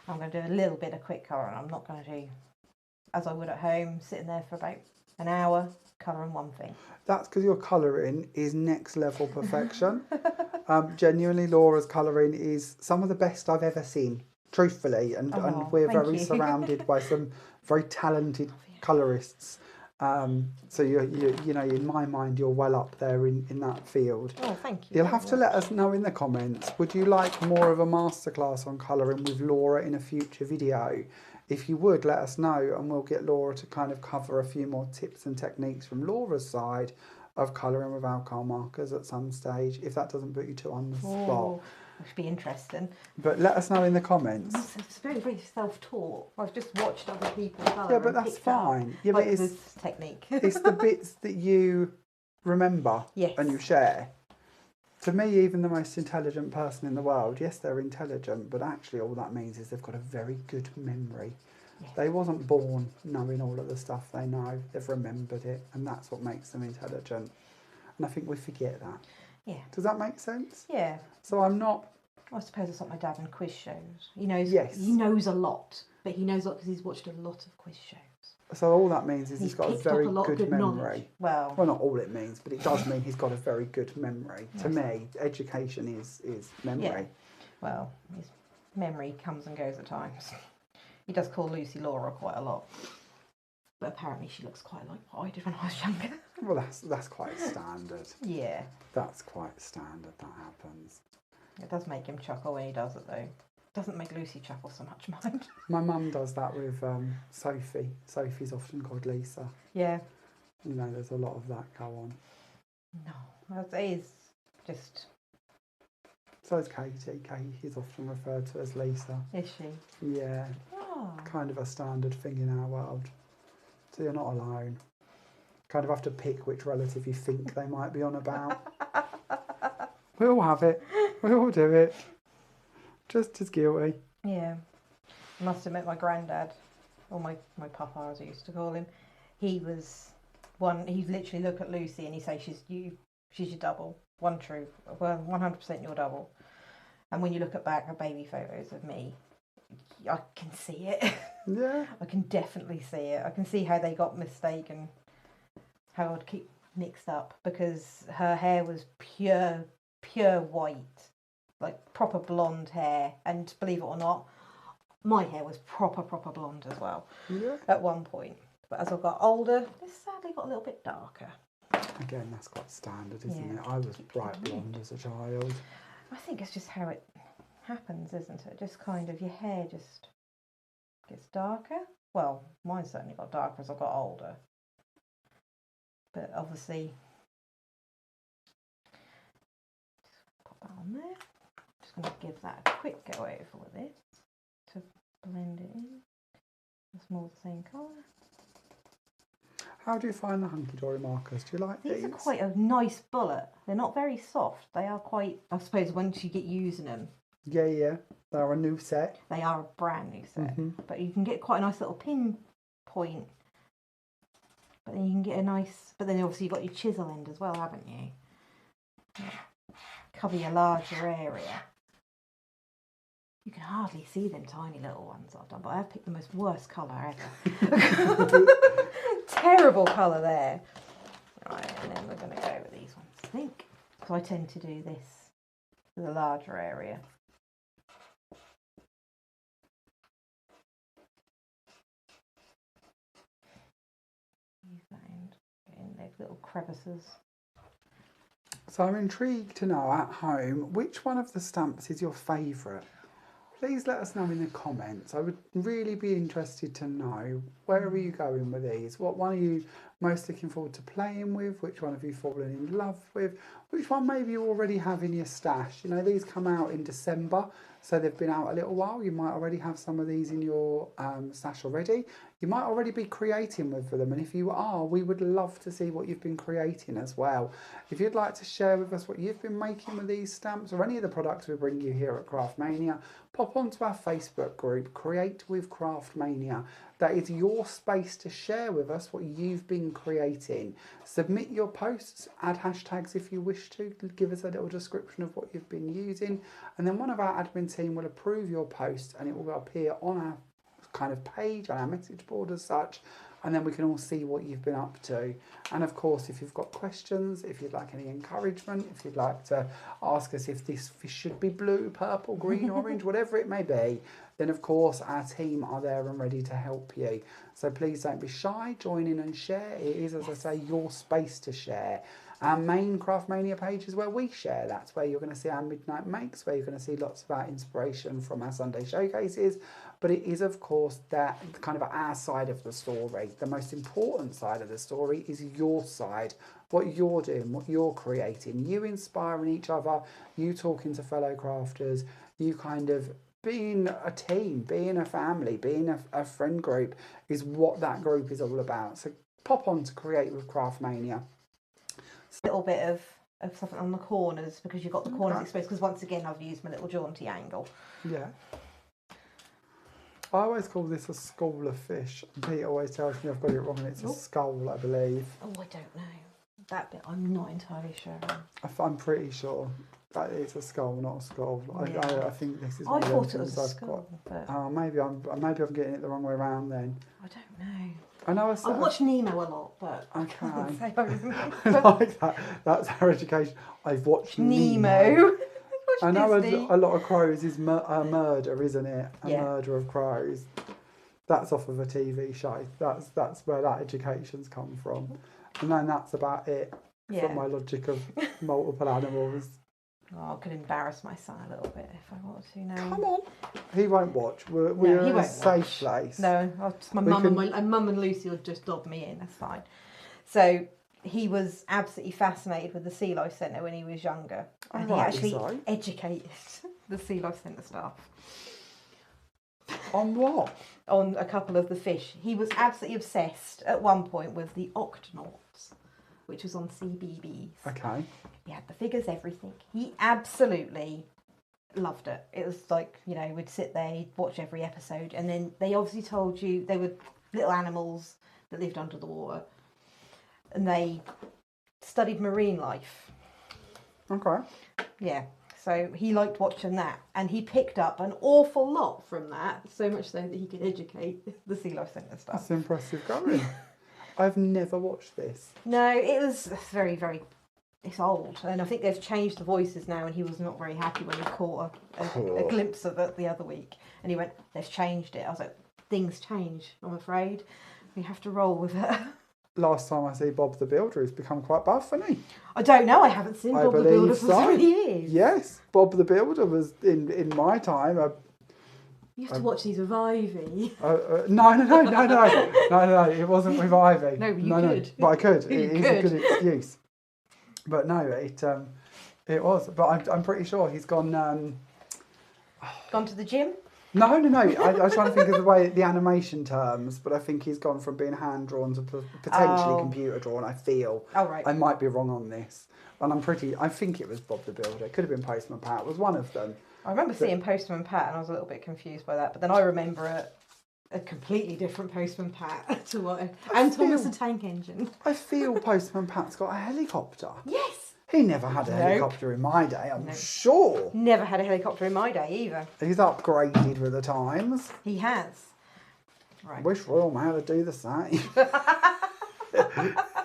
[SPEAKER 2] I'm going to do a little bit of quick colouring. I'm not going to do, as I would at home, sitting there for about an hour colouring one thing.
[SPEAKER 1] That's because your colouring is next level perfection. Genuinely, Laura's colouring is some of the best I've ever seen, truthfully, and we're
[SPEAKER 2] thank
[SPEAKER 1] very
[SPEAKER 2] you.
[SPEAKER 1] surrounded by some very talented colourists. So you know, in my mind, you're well up there in that field.
[SPEAKER 2] Oh, thank you.
[SPEAKER 1] You'll
[SPEAKER 2] very
[SPEAKER 1] have to
[SPEAKER 2] much.
[SPEAKER 1] let us know in the comments. Would you like more of a masterclass on colouring with Laura in a future video? If you would, let us know, and we'll get Laura to kind of cover a few more tips and techniques from Laura's side of colouring with alcohol markers at some stage, if that doesn't put you too on the spot.
[SPEAKER 2] Oh, which would be interesting.
[SPEAKER 1] But let us know in the comments.
[SPEAKER 2] It's very, very self-taught. I've just watched other people colour.
[SPEAKER 1] Yeah, but
[SPEAKER 2] and
[SPEAKER 1] that's
[SPEAKER 2] picked up,
[SPEAKER 1] fine. Yeah, but
[SPEAKER 2] like,
[SPEAKER 1] it's
[SPEAKER 2] this technique.
[SPEAKER 1] it's the bits that you remember
[SPEAKER 2] Yes.
[SPEAKER 1] and you share. To me, even the most intelligent person in the world, yes, they're intelligent, but actually all that means is they've got a very good memory.
[SPEAKER 2] Yes.
[SPEAKER 1] They wasn't born knowing all of the stuff they know. They've remembered it, and that's what makes them intelligent. And I think we forget that.
[SPEAKER 2] Yeah.
[SPEAKER 1] Does that make sense?
[SPEAKER 2] Yeah.
[SPEAKER 1] So I'm not...
[SPEAKER 2] I suppose it's like my dad in quiz shows. He knows.
[SPEAKER 1] Yes.
[SPEAKER 2] He knows a lot, but he knows a lot because he's watched a lot of quiz shows.
[SPEAKER 1] So all that means is he's got a
[SPEAKER 2] picked up
[SPEAKER 1] very
[SPEAKER 2] a lot of
[SPEAKER 1] good
[SPEAKER 2] knowledge.
[SPEAKER 1] memory.
[SPEAKER 2] Well,
[SPEAKER 1] Not all it means, but it does mean he's got a very good memory. To me, education is memory.
[SPEAKER 2] yeah. Well, his memory comes and goes at times. He does call Lucy Laura quite a lot, but apparently she looks quite like what I did when I was younger.
[SPEAKER 1] Well, that's quite standard.
[SPEAKER 2] Yeah.
[SPEAKER 1] That's quite standard. That happens.
[SPEAKER 2] It does make him chuckle when he does it, though. Doesn't make Lucy chuckle so much, mind.
[SPEAKER 1] My mum does that with Sophie. Sophie's often called Lisa.
[SPEAKER 2] Yeah.
[SPEAKER 1] You know, there's a lot of that go on.
[SPEAKER 2] No, it is just.
[SPEAKER 1] So is Katie. Katie is often referred to as Lisa.
[SPEAKER 2] Is she?
[SPEAKER 1] Yeah,
[SPEAKER 2] Oh.
[SPEAKER 1] kind of a standard thing in our world. So you're not alone. Kind of have to pick which relative you think they might be on about. We all have it. We all do it. Just as guilty.
[SPEAKER 2] Yeah. I must admit, my granddad, or my papa as I used to call him, he'd literally look at Lucy and he'd say, she's your double. One true, well, 100% your double. And when you look back at baby photos of me, I can see it.
[SPEAKER 1] Yeah.
[SPEAKER 2] I can definitely see it. I can see how they got mistaken, how I'd keep mixed up, because her hair was pure white, like proper blonde hair. And believe it or not, my hair was proper blonde as well
[SPEAKER 1] Yeah.
[SPEAKER 2] at one point. But as I got older, it sadly got a little bit darker.
[SPEAKER 1] Again, that's quite standard, isn't
[SPEAKER 2] Yeah.
[SPEAKER 1] it? I was bright blonde as a child.
[SPEAKER 2] I think it's just how it happens, isn't it? Just kind of your hair just gets darker. Well, mine certainly got darker as I got older. But obviously, just put that on there. Just going to give that a quick go over with it to blend it in. It's more the same colour.
[SPEAKER 1] How do you find the hunky-dory markers? Do you like these?
[SPEAKER 2] These are quite a nice bullet. They're not very soft. They are quite, I suppose, once you get using them,
[SPEAKER 1] Yeah. They're a new set.
[SPEAKER 2] they are a brand new set.
[SPEAKER 1] Mm-hmm.
[SPEAKER 2] But you can get quite a nice little pin point. But then you can get a nice, but then obviously you've got your chisel end as well, haven't you? Cover your larger area. You can hardly see them tiny little ones I've done, but I've picked the most worst colour ever. Terrible colour there. Right, and then we're going to go with these ones, I think. So I tend to do this for the larger area. Use that end, get in those little crevices.
[SPEAKER 1] So I'm intrigued to know at home, which one of the stamps is your favourite? Please let us know in the comments. I would really be interested to know, where are you going with these? What one are you most looking forward to playing with, which one have you fallen in love with, which one maybe you already have in your stash. You know, these come out in December, so they've been out a little while. You might already have some of these in your stash already. You might already be creating with them, and if you are, we would love to see what you've been creating as well. If you'd like to share with us what you've been making with these stamps or any of the products we bring you here at Craftmania, pop onto our Facebook group, Create with Craftmania. That is your space to share with us what you've been creating. Submit your posts, add hashtags if you wish to, give us a little description of what you've been using, and then one of our admin team will approve your post and it will appear on our kind of page, on our message board as such, and then we can all see what you've been up to. And of course, if you've got questions, if you'd like any encouragement, if you'd like to ask us if this fish should be blue, purple, green, orange, whatever it may be, then of course our team are there and ready to help you. So please don't be shy, join in and share. It is, as I say, your space to share. Our main Craftmania page is where we share. That's where you're going to see our midnight makes, where you're going to see lots of our inspiration from our Sunday showcases. But it is, of course, that kind of our side of the story. The most important side of the story is your side, what you're doing, what you're creating, you inspiring each other, you talking to fellow crafters, you kind of being a team, being a family, being a friend group is what that group is all about. So pop on to Create with Craftmania.
[SPEAKER 2] A little bit of something on the corners because you've got the corners exposed, because once again I've used my little jaunty angle.
[SPEAKER 1] Yeah. I always call this a school of fish. Pete always tells me I've got it wrong and it's a skull, I believe.
[SPEAKER 2] Oh, I don't know. That bit I'm not entirely sure on.
[SPEAKER 1] I'm pretty sure that it's a skull, not a skull.
[SPEAKER 2] Yeah.
[SPEAKER 1] I think this is
[SPEAKER 2] I
[SPEAKER 1] one of
[SPEAKER 2] thought
[SPEAKER 1] them
[SPEAKER 2] it was
[SPEAKER 1] things
[SPEAKER 2] a
[SPEAKER 1] I've
[SPEAKER 2] skull,
[SPEAKER 1] got.
[SPEAKER 2] but
[SPEAKER 1] Maybe I'm getting it the wrong way around then.
[SPEAKER 2] I don't know.
[SPEAKER 1] I know
[SPEAKER 2] I watch Nemo a lot, but I can't say I remember.
[SPEAKER 1] I like that. That's our education. I've watched Nemo. I know a lot of crows is a murder, isn't it? A murder of crows. That's off of a TV show. That's where that education's come from. And then that's about it from my logic of multiple animals.
[SPEAKER 2] Oh, I could embarrass my son a little bit if I wanted to now.
[SPEAKER 1] Come on. He won't watch. We're in a safe place.
[SPEAKER 2] No, my mum and Lucy will just dob me in, that's fine. So he was absolutely fascinated with the Sea Life Centre when he was younger. And he actually educated the Sea Life Centre staff.
[SPEAKER 1] On what?
[SPEAKER 2] On a couple of the fish. He was absolutely obsessed at one point with the Octonauts, which was on CBeebies.
[SPEAKER 1] Okay.
[SPEAKER 2] He had the figures, everything. He absolutely loved it. It was like, you know, we'd sit there, he'd watch every episode, and then they obviously told you they were little animals that lived under the water, and they studied marine life.
[SPEAKER 1] Okay.
[SPEAKER 2] Yeah. So he liked watching that, and he picked up an awful lot from that, so much so that he could educate the Sea Life Centre stuff.
[SPEAKER 1] That's impressive going. I've never watched this.
[SPEAKER 2] No, it was very, very... It's old, and I think they've changed the voices now, and he was not very happy when he caught a glimpse of it the other week. And he went, they've changed it. I was like, things change, I'm afraid. We have to roll with it.
[SPEAKER 1] Last time I see Bob the Builder, he's become quite buff, hasn't he?
[SPEAKER 2] I don't know, I haven't seen Bob the Builder for 3 years.
[SPEAKER 1] Yes, Bob the Builder was in my time.
[SPEAKER 2] You have to watch these with Ivy.
[SPEAKER 1] No, it wasn't with Ivy.
[SPEAKER 2] No, but you could.
[SPEAKER 1] But I could. It is a good excuse. But no, it was. But I'm pretty sure he's gone...
[SPEAKER 2] Gone to the gym?
[SPEAKER 1] No. I was trying to think of the animation terms, but I think he's gone from being hand-drawn to potentially computer-drawn, I feel.
[SPEAKER 2] Oh, right.
[SPEAKER 1] I might be wrong on this. And I think it was Bob the Builder. It could have been Postman Pat. It was one of them.
[SPEAKER 2] I remember seeing Postman Pat, and I was a little bit confused by that. But then I remember a completely different Postman Pat to what... And Thomas the Tank Engine.
[SPEAKER 1] I feel Postman Pat's got a helicopter.
[SPEAKER 2] Yes.
[SPEAKER 1] He never had a helicopter in my day, I'm sure.
[SPEAKER 2] Never had a helicopter in my day either.
[SPEAKER 1] He's upgraded with the times.
[SPEAKER 2] He has. Right.
[SPEAKER 1] Wish Royal Mail would do the same.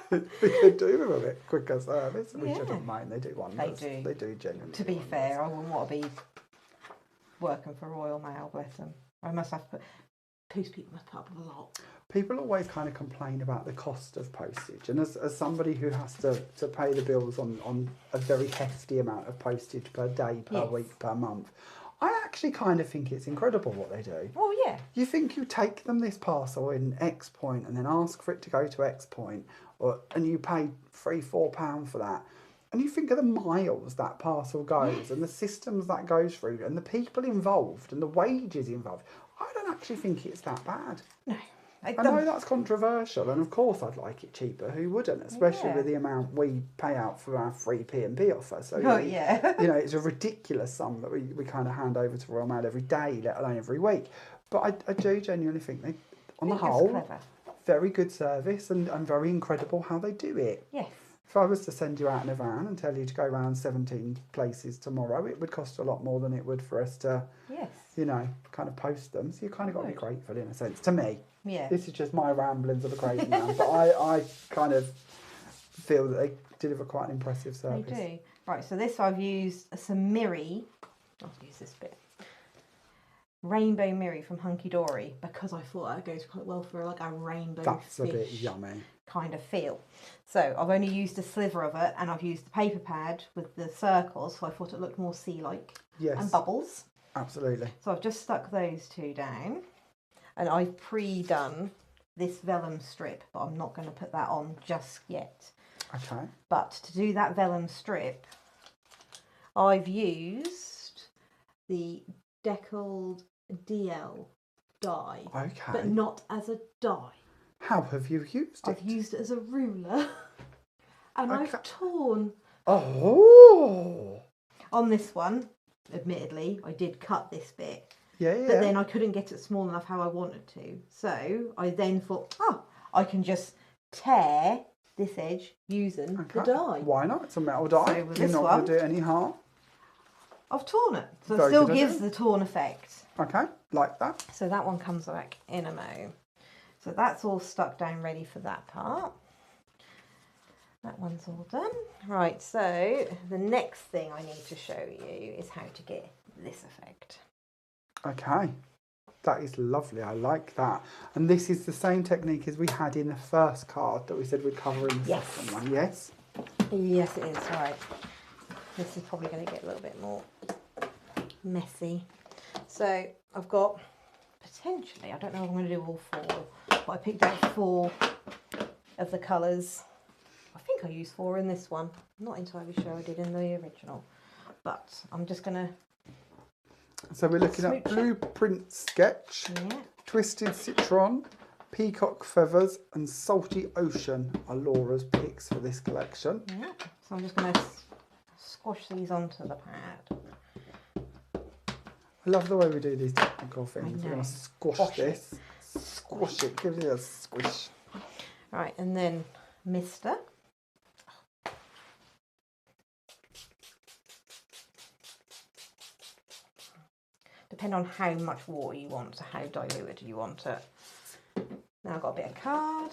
[SPEAKER 1] We could do with a bit quicker service. We shouldn't mind. They do wonders.
[SPEAKER 2] They do.
[SPEAKER 1] They do genuinely.
[SPEAKER 2] To be fair, I wouldn't want to be working for Royal Mail, bless them. I must have to post people must put up with a lot.
[SPEAKER 1] People always kind of complain about the cost of postage, and as somebody who has to pay the bills on a very hefty amount of postage per day, per week, per month, I actually kind of think it's incredible what they do.
[SPEAKER 2] Oh, yeah.
[SPEAKER 1] You think you take them this parcel in X point and then ask for it to go to X point. and you pay £3-4 for that. And you think of the miles that parcel goes and the systems that goes through and the people involved and the wages involved. I don't actually think it's that bad.
[SPEAKER 2] No.
[SPEAKER 1] I know that's controversial, and of course I'd like it cheaper. Who wouldn't? Especially with the amount we pay out for our free P&P offer. So, you know, it's a ridiculous sum that we kind of hand over to Royal Mail every day, let alone every week. But I do genuinely think they, on the whole, very good service and very incredible how they do it.
[SPEAKER 2] Yes.
[SPEAKER 1] If I was to send you out in a van and tell you to go around 17 places tomorrow, it would cost a lot more than it would for us to, you know, kind of post them. So you kind of got to be grateful in a sense, to me.
[SPEAKER 2] Yeah.
[SPEAKER 1] This is just my ramblings of a crazy man, but I kind of feel that they deliver quite an impressive service.
[SPEAKER 2] They do. Right, so this I've used some Miri. I'll use this bit. Rainbow Miri from Hunky Dory, because I thought that goes quite well for like a rainbow
[SPEAKER 1] That's
[SPEAKER 2] fish
[SPEAKER 1] a bit yummy
[SPEAKER 2] kind of feel. So I've only used a sliver of it, and I've used the paper pad with the circles, so I thought it looked more sea-like.
[SPEAKER 1] Yes.
[SPEAKER 2] And bubbles.
[SPEAKER 1] Absolutely.
[SPEAKER 2] So I've just stuck those two down, and I've pre-done this vellum strip, but I'm not going to put that on just yet.
[SPEAKER 1] Okay.
[SPEAKER 2] But to do that vellum strip, I've used the deckled DL die, but not as a die.
[SPEAKER 1] How have you used it?
[SPEAKER 2] I've used it as a ruler, and I've torn.
[SPEAKER 1] Oh!
[SPEAKER 2] On this one, admittedly, I did cut this bit.
[SPEAKER 1] Yeah.
[SPEAKER 2] But then I couldn't get it small enough how I wanted to. So I then thought, I can just tear this edge using the die.
[SPEAKER 1] Why not? It's a metal die.
[SPEAKER 2] So with
[SPEAKER 1] You're
[SPEAKER 2] this
[SPEAKER 1] not going to do it any harm.
[SPEAKER 2] I've torn it. So
[SPEAKER 1] Very
[SPEAKER 2] it still
[SPEAKER 1] good
[SPEAKER 2] gives
[SPEAKER 1] idea.
[SPEAKER 2] the torn effect.
[SPEAKER 1] Okay, like that.
[SPEAKER 2] So that one comes back in a mo. So that's all stuck down ready for that part. That one's all done. Right, so the next thing I need to show you is how to get this effect.
[SPEAKER 1] Okay, that is lovely. I like that. And this is the same technique as we had in the first card that we said we'd cover in the second one, yes?
[SPEAKER 2] Yes, it is. Right. This is probably going to get a little bit more messy. So I've got, potentially, I don't know if I'm going to do all four, but I picked out 4 of the colours. I think I used 4 in this one. I'm not entirely sure I did in the original, but I'm just going to...
[SPEAKER 1] So we're looking at Blueprint Sketch, Twisted Citron, Peacock Feathers and Salty Ocean are Laura's picks for this collection.
[SPEAKER 2] Yeah, so I'm just going to squash these onto the pad.
[SPEAKER 1] I love the way we do these technical things. We're going to squash this. Squash it, give it a squish.
[SPEAKER 2] Right, and then Mister. Depending on how much water you want, how diluted you want it. Now I've got a bit of card.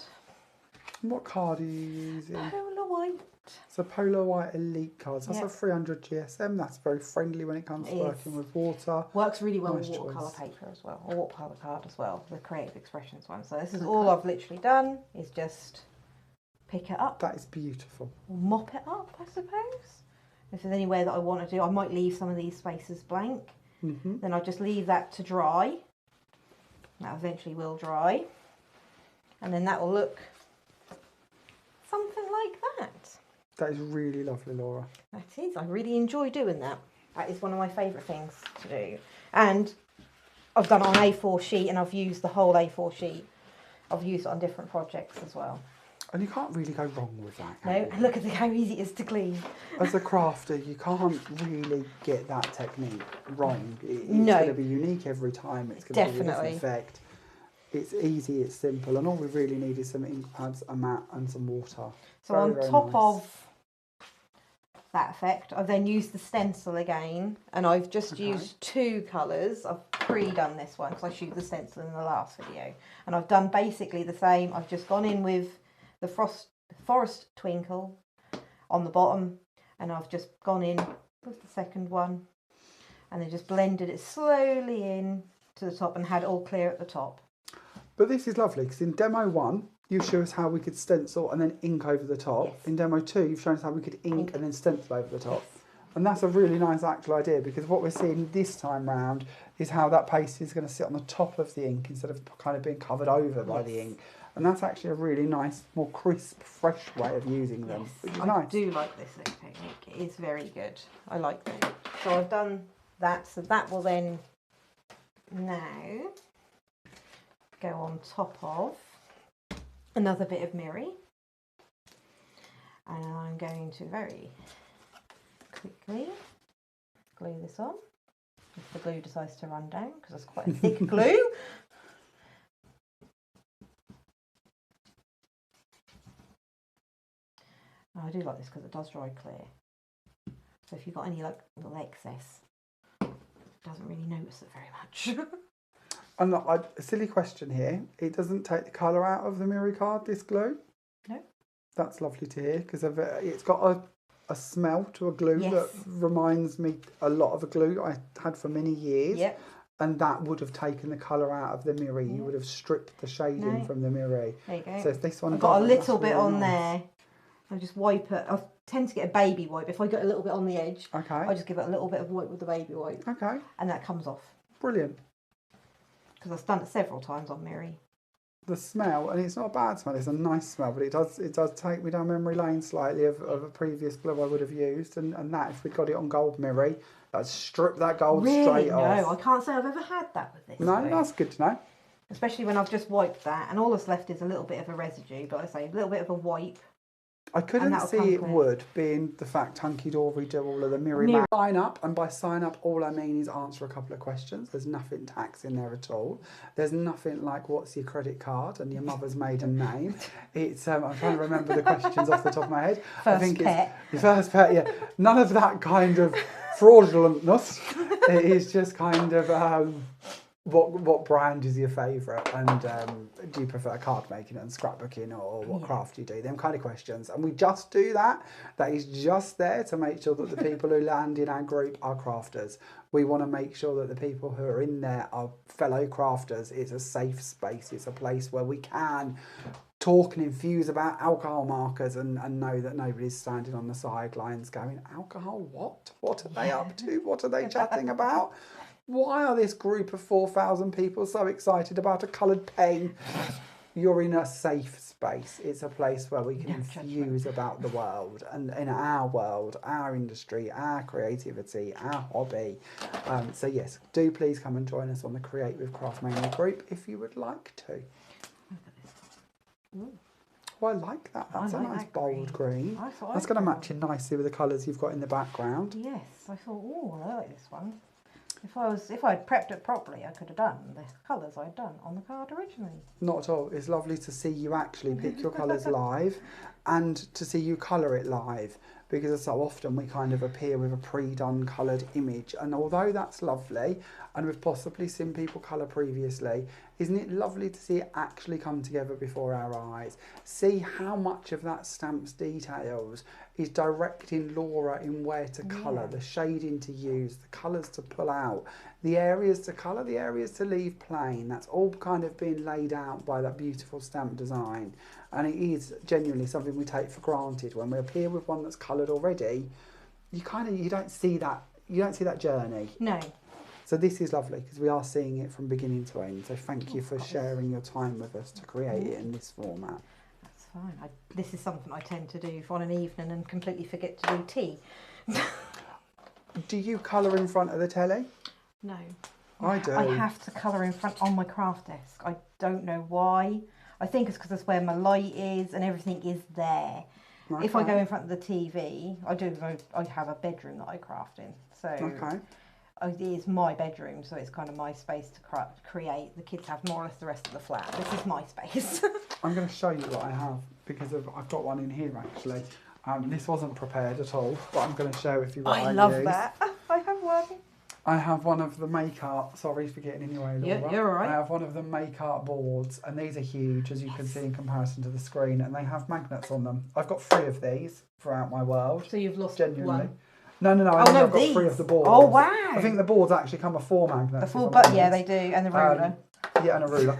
[SPEAKER 1] And what card are you using?
[SPEAKER 2] Polar White.
[SPEAKER 1] It's a Polar White Elite card. So that's a 300 GSM. That's very friendly when it comes to working with water.
[SPEAKER 2] Works really well with watercolour paper as well, or watercolour card as well, the Creative Expressions one. So this is all I've literally done, is just pick it up.
[SPEAKER 1] That is beautiful.
[SPEAKER 2] Or mop it up, I suppose. If there's anywhere that I want to do, I might leave some of these spaces blank. Then I just leave that to dry. That eventually will dry. And then that will look something like that.
[SPEAKER 1] That is really lovely, Laura.
[SPEAKER 2] That is. I really enjoy doing that. That is one of my favourite things to do. And I've done it on A4 sheet, and I've used the whole A4 sheet. I've used it on different projects as well.
[SPEAKER 1] And you can't really go wrong with that.
[SPEAKER 2] No, and look at how easy it is to clean.
[SPEAKER 1] As a crafter, you can't really get that technique wrong. It's
[SPEAKER 2] No.
[SPEAKER 1] going to be unique every time. It's going to be a different effect. It's easy, it's simple, and all we really need is some ink pads, a mat, and some water.
[SPEAKER 2] So on top of that effect, I've then used the stencil again, and I've just used 2 colours. I've pre-done this one because I shot the stencil in the last video, and I've done basically the same. I've just gone in with the Forest Twinkle on the bottom, and I've just gone in with the second one, and then just blended it slowly in to the top and had it all clear at the top.
[SPEAKER 1] But this is lovely because in demo 1, you showed us how we could stencil and then ink over the top.
[SPEAKER 2] Yes.
[SPEAKER 1] In demo 2, you've shown us how we could ink and then stencil over the top.
[SPEAKER 2] Yes.
[SPEAKER 1] And that's a really nice actual idea, because what we're seeing this time round is how that paste is going to sit on the top of the ink instead of kind of being covered over by the ink. And that's actually a really nice, more crisp, fresh way of using them, which is nice.
[SPEAKER 2] I do like this technique. It is very good. I like that. So I've done that. So that will then now go on top of another bit of mirri. And I'm going to very quickly glue this on if the glue decides to run down, because it's quite a thick glue. I do like this because it does dry clear. So if you've got any like little excess, it doesn't really notice it very much.
[SPEAKER 1] And a silly question here, it doesn't take the colour out of the mirror card, this glue?
[SPEAKER 2] No.
[SPEAKER 1] That's lovely to hear, because it's got a smell to a glue that reminds me a lot of a glue I had for many years.
[SPEAKER 2] Yep.
[SPEAKER 1] And that would have taken the colour out of the mirror. You would have stripped the shading from the mirror.
[SPEAKER 2] There you go.
[SPEAKER 1] So if this one
[SPEAKER 2] I've got a little bit
[SPEAKER 1] really
[SPEAKER 2] on
[SPEAKER 1] nice.
[SPEAKER 2] there. I just wipe it. I tend to get a baby wipe. If I get a little bit on the edge, I just give it a little bit of wipe with the baby wipe.
[SPEAKER 1] Okay.
[SPEAKER 2] And that comes off.
[SPEAKER 1] Brilliant.
[SPEAKER 2] Because I've done it several times on mirror.
[SPEAKER 1] The smell, and it's not a bad smell, it's a nice smell, but it does take me down memory lane slightly of a previous glue I would have used, and that, if we'd got it on gold mirror, I'd strip that gold straight off.
[SPEAKER 2] No, I can't say I've ever had that with this.
[SPEAKER 1] No,
[SPEAKER 2] glue.
[SPEAKER 1] that's good to know.
[SPEAKER 2] Especially when I've just wiped that, and all that's left is a little bit of a residue, but I say a little bit of a wipe.
[SPEAKER 1] I couldn't see it would, being the fact Hunky Dory do all of the mirror. Sign up, and by sign up, all I mean is answer a couple of questions. There's nothing tax in there at all. There's nothing like what's your credit card and your mother's maiden name. It's I'm trying to remember the questions off the top of my head.
[SPEAKER 2] First pet.
[SPEAKER 1] It's your first pet, yeah. None of that kind of fraudulentness. It is just kind of what brand is your favourite, and do you prefer card making and scrapbooking, or what craft do you do? Them kind of questions, and we just do that. That is just there to make sure that the people who land in our group are crafters. We want to make sure that the people who are in there are fellow crafters. It's a safe space. It's a place where we can talk and infuse about alcohol markers and know that nobody's standing on the sidelines going, alcohol what? What are they up to? What are they chatting about? Why are this group of 4,000 people so excited about a coloured pen? You're in a safe space. It's a place where we can infuse about the world, and in our world, our industry, our creativity, our hobby. So yes, do please come and join us on the Create with Craftmania group if you would like to.
[SPEAKER 2] Ooh.
[SPEAKER 1] Oh, I like that. That's a nice bold green. That's going to match in nicely with the colours you've got in the background.
[SPEAKER 2] Yes, I thought, oh, I like this one. If I'd prepped it properly, I could have done the colours I'd done on the card originally.
[SPEAKER 1] Not at all. It's lovely to see you actually pick your colours live, and to see you colour it live, because so often we kind of appear with a pre-done coloured image, and although that's lovely, and we've possibly seen people colour previously, isn't it lovely to see it actually come together before our eyes? See how much of that stamp's details is directing Laura in where to colour, the shading to use, the colours to pull out, the areas to colour, the areas to leave plain. That's all kind of being laid out by that beautiful stamp design. And it is genuinely something we take for granted. When we appear with one that's coloured already, you don't see that journey.
[SPEAKER 2] No.
[SPEAKER 1] So this is lovely, because we are seeing it from beginning to end. So thank you for sharing your time with us to create it in this format.
[SPEAKER 2] That's fine. This is something I tend to do on an evening and completely forget to do tea.
[SPEAKER 1] Do you colour in front of the telly?
[SPEAKER 2] No.
[SPEAKER 1] I do.
[SPEAKER 2] I have to colour in front on my craft desk. I don't know why. I think it's because that's where my light is and everything is there. Okay. If I go in front of the TV, I have a bedroom that I craft in. So it is my bedroom, so it's kind of my space to create. The kids have more or less the rest of the flat. This is my space. I'm
[SPEAKER 1] going to show you what I have, because I've got one in here actually. This wasn't prepared at all, but I'm going to share with you what I
[SPEAKER 2] love
[SPEAKER 1] use.
[SPEAKER 2] that. I have one.
[SPEAKER 1] I have one of the make art, sorry for getting in your way, Laura.
[SPEAKER 2] You're all right.
[SPEAKER 1] I have one of the make art boards, and these are huge, as you can see in comparison to the screen, and they have magnets on them. I've got 3 of these throughout my world.
[SPEAKER 2] So you've lost
[SPEAKER 1] genuinely.
[SPEAKER 2] One?
[SPEAKER 1] No, I've got 3 of the boards.
[SPEAKER 2] Oh, wow.
[SPEAKER 1] I think the boards actually come with 4 magnets.
[SPEAKER 2] The 4, but yeah, they do, and the ruler.
[SPEAKER 1] Yeah, and a ruler.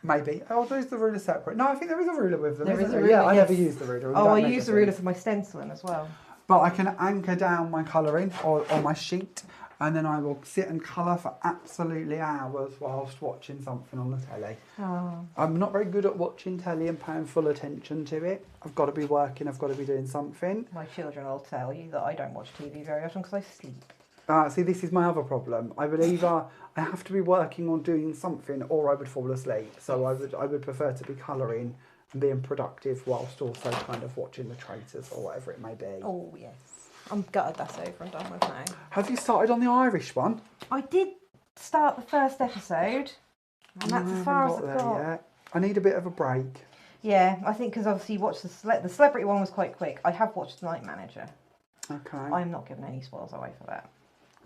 [SPEAKER 1] Maybe. Oh, is the ruler separate? No, I think there is a ruler with them.
[SPEAKER 2] There is a ruler,
[SPEAKER 1] yeah, I never use the ruler.
[SPEAKER 2] Oh, I use the ruler for my stenciling as well.
[SPEAKER 1] But I can anchor down my colouring on my sheet, and then I will sit and colour for absolutely hours whilst watching something on the telly.
[SPEAKER 2] Oh.
[SPEAKER 1] I'm not very good at watching telly and paying full attention to it. I've got to be working, I've got to be doing something.
[SPEAKER 2] My children will tell you that I don't watch TV very often because I sleep.
[SPEAKER 1] See, this is my other problem. I would either I have to be working on doing something, or I would fall asleep. So I would prefer to be colouring and being productive whilst also kind of watching The Traitors or whatever it may be.
[SPEAKER 2] Oh, yes. I'm gutted that's over and done with now.
[SPEAKER 1] Have you started on the Irish one?
[SPEAKER 2] I did start the first episode, and that's as far as I've got.
[SPEAKER 1] Yet. I need a bit of a break.
[SPEAKER 2] Yeah, I think because obviously you watched the celebrity one was quite quick. I have watched The Night Manager.
[SPEAKER 1] Okay.
[SPEAKER 2] I'm not giving any spoils away for that.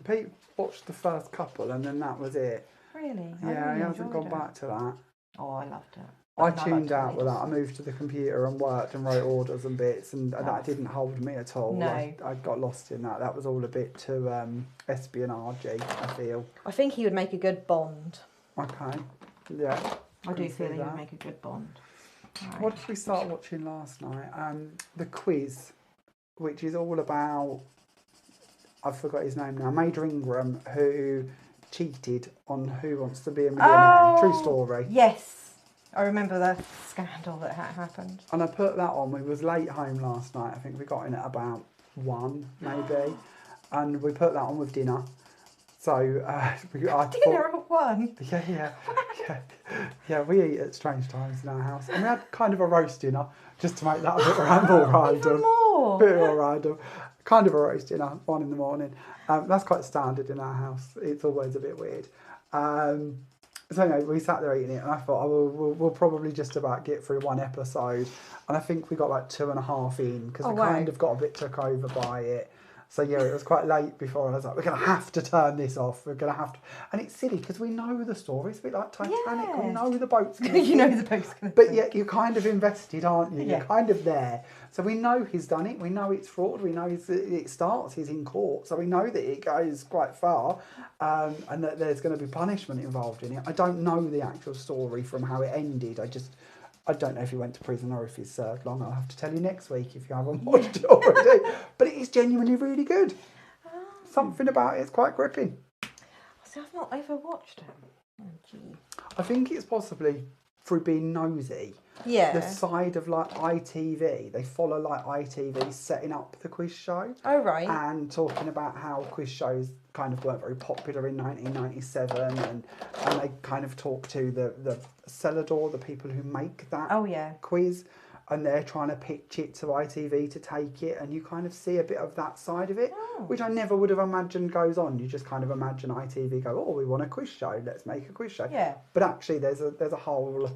[SPEAKER 1] Pete watched the first couple and then that was it.
[SPEAKER 2] Really?
[SPEAKER 1] Yeah, he hasn't gone back to that.
[SPEAKER 2] Oh, I loved it.
[SPEAKER 1] I tuned out with that. I moved to the computer and worked and wrote orders and bits, and that didn't hold me at all.
[SPEAKER 2] No.
[SPEAKER 1] I got lost in that. That was all a bit too espionage-y, I feel.
[SPEAKER 2] I think he would make a good Bond.
[SPEAKER 1] Okay, yeah.
[SPEAKER 2] I do feel he would make a good Bond. Right.
[SPEAKER 1] What did we start watching last night? The quiz, which is all about, I forgot his name now, Major Ingram, who cheated on Who Wants to Be a Millionaire.
[SPEAKER 2] Oh,
[SPEAKER 1] True story.
[SPEAKER 2] Yes. I remember the scandal that happened.
[SPEAKER 1] And I put that on. We was late home last night. I think we got in at about 1, maybe. And we put that on with dinner. So
[SPEAKER 2] Dinner at 1?
[SPEAKER 1] Yeah, we eat at strange times in our house. And we had kind of a roast dinner, just to make that a bit more random.
[SPEAKER 2] Even more?
[SPEAKER 1] Bit more random. Kind of a roast dinner, 1 in the morning. That's quite standard in our house. It's always a bit weird. So anyway, we sat there eating it, and I thought, we'll probably just about get through 1 episode. And I think we got about 2.5 in, because we kind of got a bit took over by it. So yeah, it was quite late before I was like, we're going to have to turn this off. We're going to have to. And it's silly, because we know the story. It's a bit like Titanic.
[SPEAKER 2] Yeah.
[SPEAKER 1] We know the boat's going to
[SPEAKER 2] You know the boat's going to
[SPEAKER 1] But yet you're kind of invested, aren't you?
[SPEAKER 2] Yeah.
[SPEAKER 1] You're kind of there. So we know he's done it. We know it's fraud. We know it starts. He's in court. So we know that it goes quite far, and that there's going to be punishment involved in it. I don't know the actual story from how it ended. I don't know if he went to prison or if he's served long. I'll have to tell you next week if you haven't watched it already. But it is genuinely really good. Something about it's quite gripping.
[SPEAKER 2] See, I've not ever watched it. Oh, gee.
[SPEAKER 1] I think it's possibly through being nosy.
[SPEAKER 2] Yeah.
[SPEAKER 1] The side of like ITV, they follow like ITV setting up the quiz show.
[SPEAKER 2] Oh, right.
[SPEAKER 1] And talking about how quiz shows kind of weren't very popular in 1997, and they kind of talk to the Celador, the people who make that quiz, and they're trying to pitch it to ITV to take it, and you kind of see a bit of that side of it, which I never would have imagined goes on. You just kind of imagine ITV go, oh, we want a quiz show, let's make a quiz show.
[SPEAKER 2] Yeah.
[SPEAKER 1] But actually there's a whole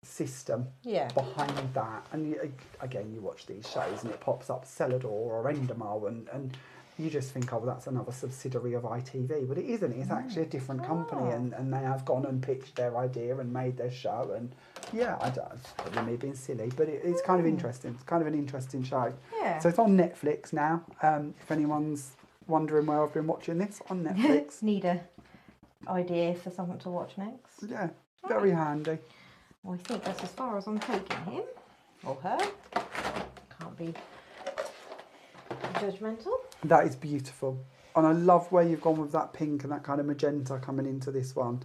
[SPEAKER 1] system behind that, and you watch these shows and it pops up Celador or Endemol, and you just think, oh, that's another subsidiary of ITV, but it isn't. It's actually a different company, and they have gone and pitched their idea and made their show, and I don't, it's probably me being silly, but it's kind of interesting. It's kind of an interesting show. Yeah. So it's on Netflix now. If anyone's wondering where I've been watching this, on Netflix.
[SPEAKER 2] Need a idea for something to watch next.
[SPEAKER 1] Yeah, very handy.
[SPEAKER 2] Well, I think that's as far as I'm taking him or her. Can't be judgmental.
[SPEAKER 1] That is beautiful. And I love where you've gone with that pink and that kind of magenta coming into this one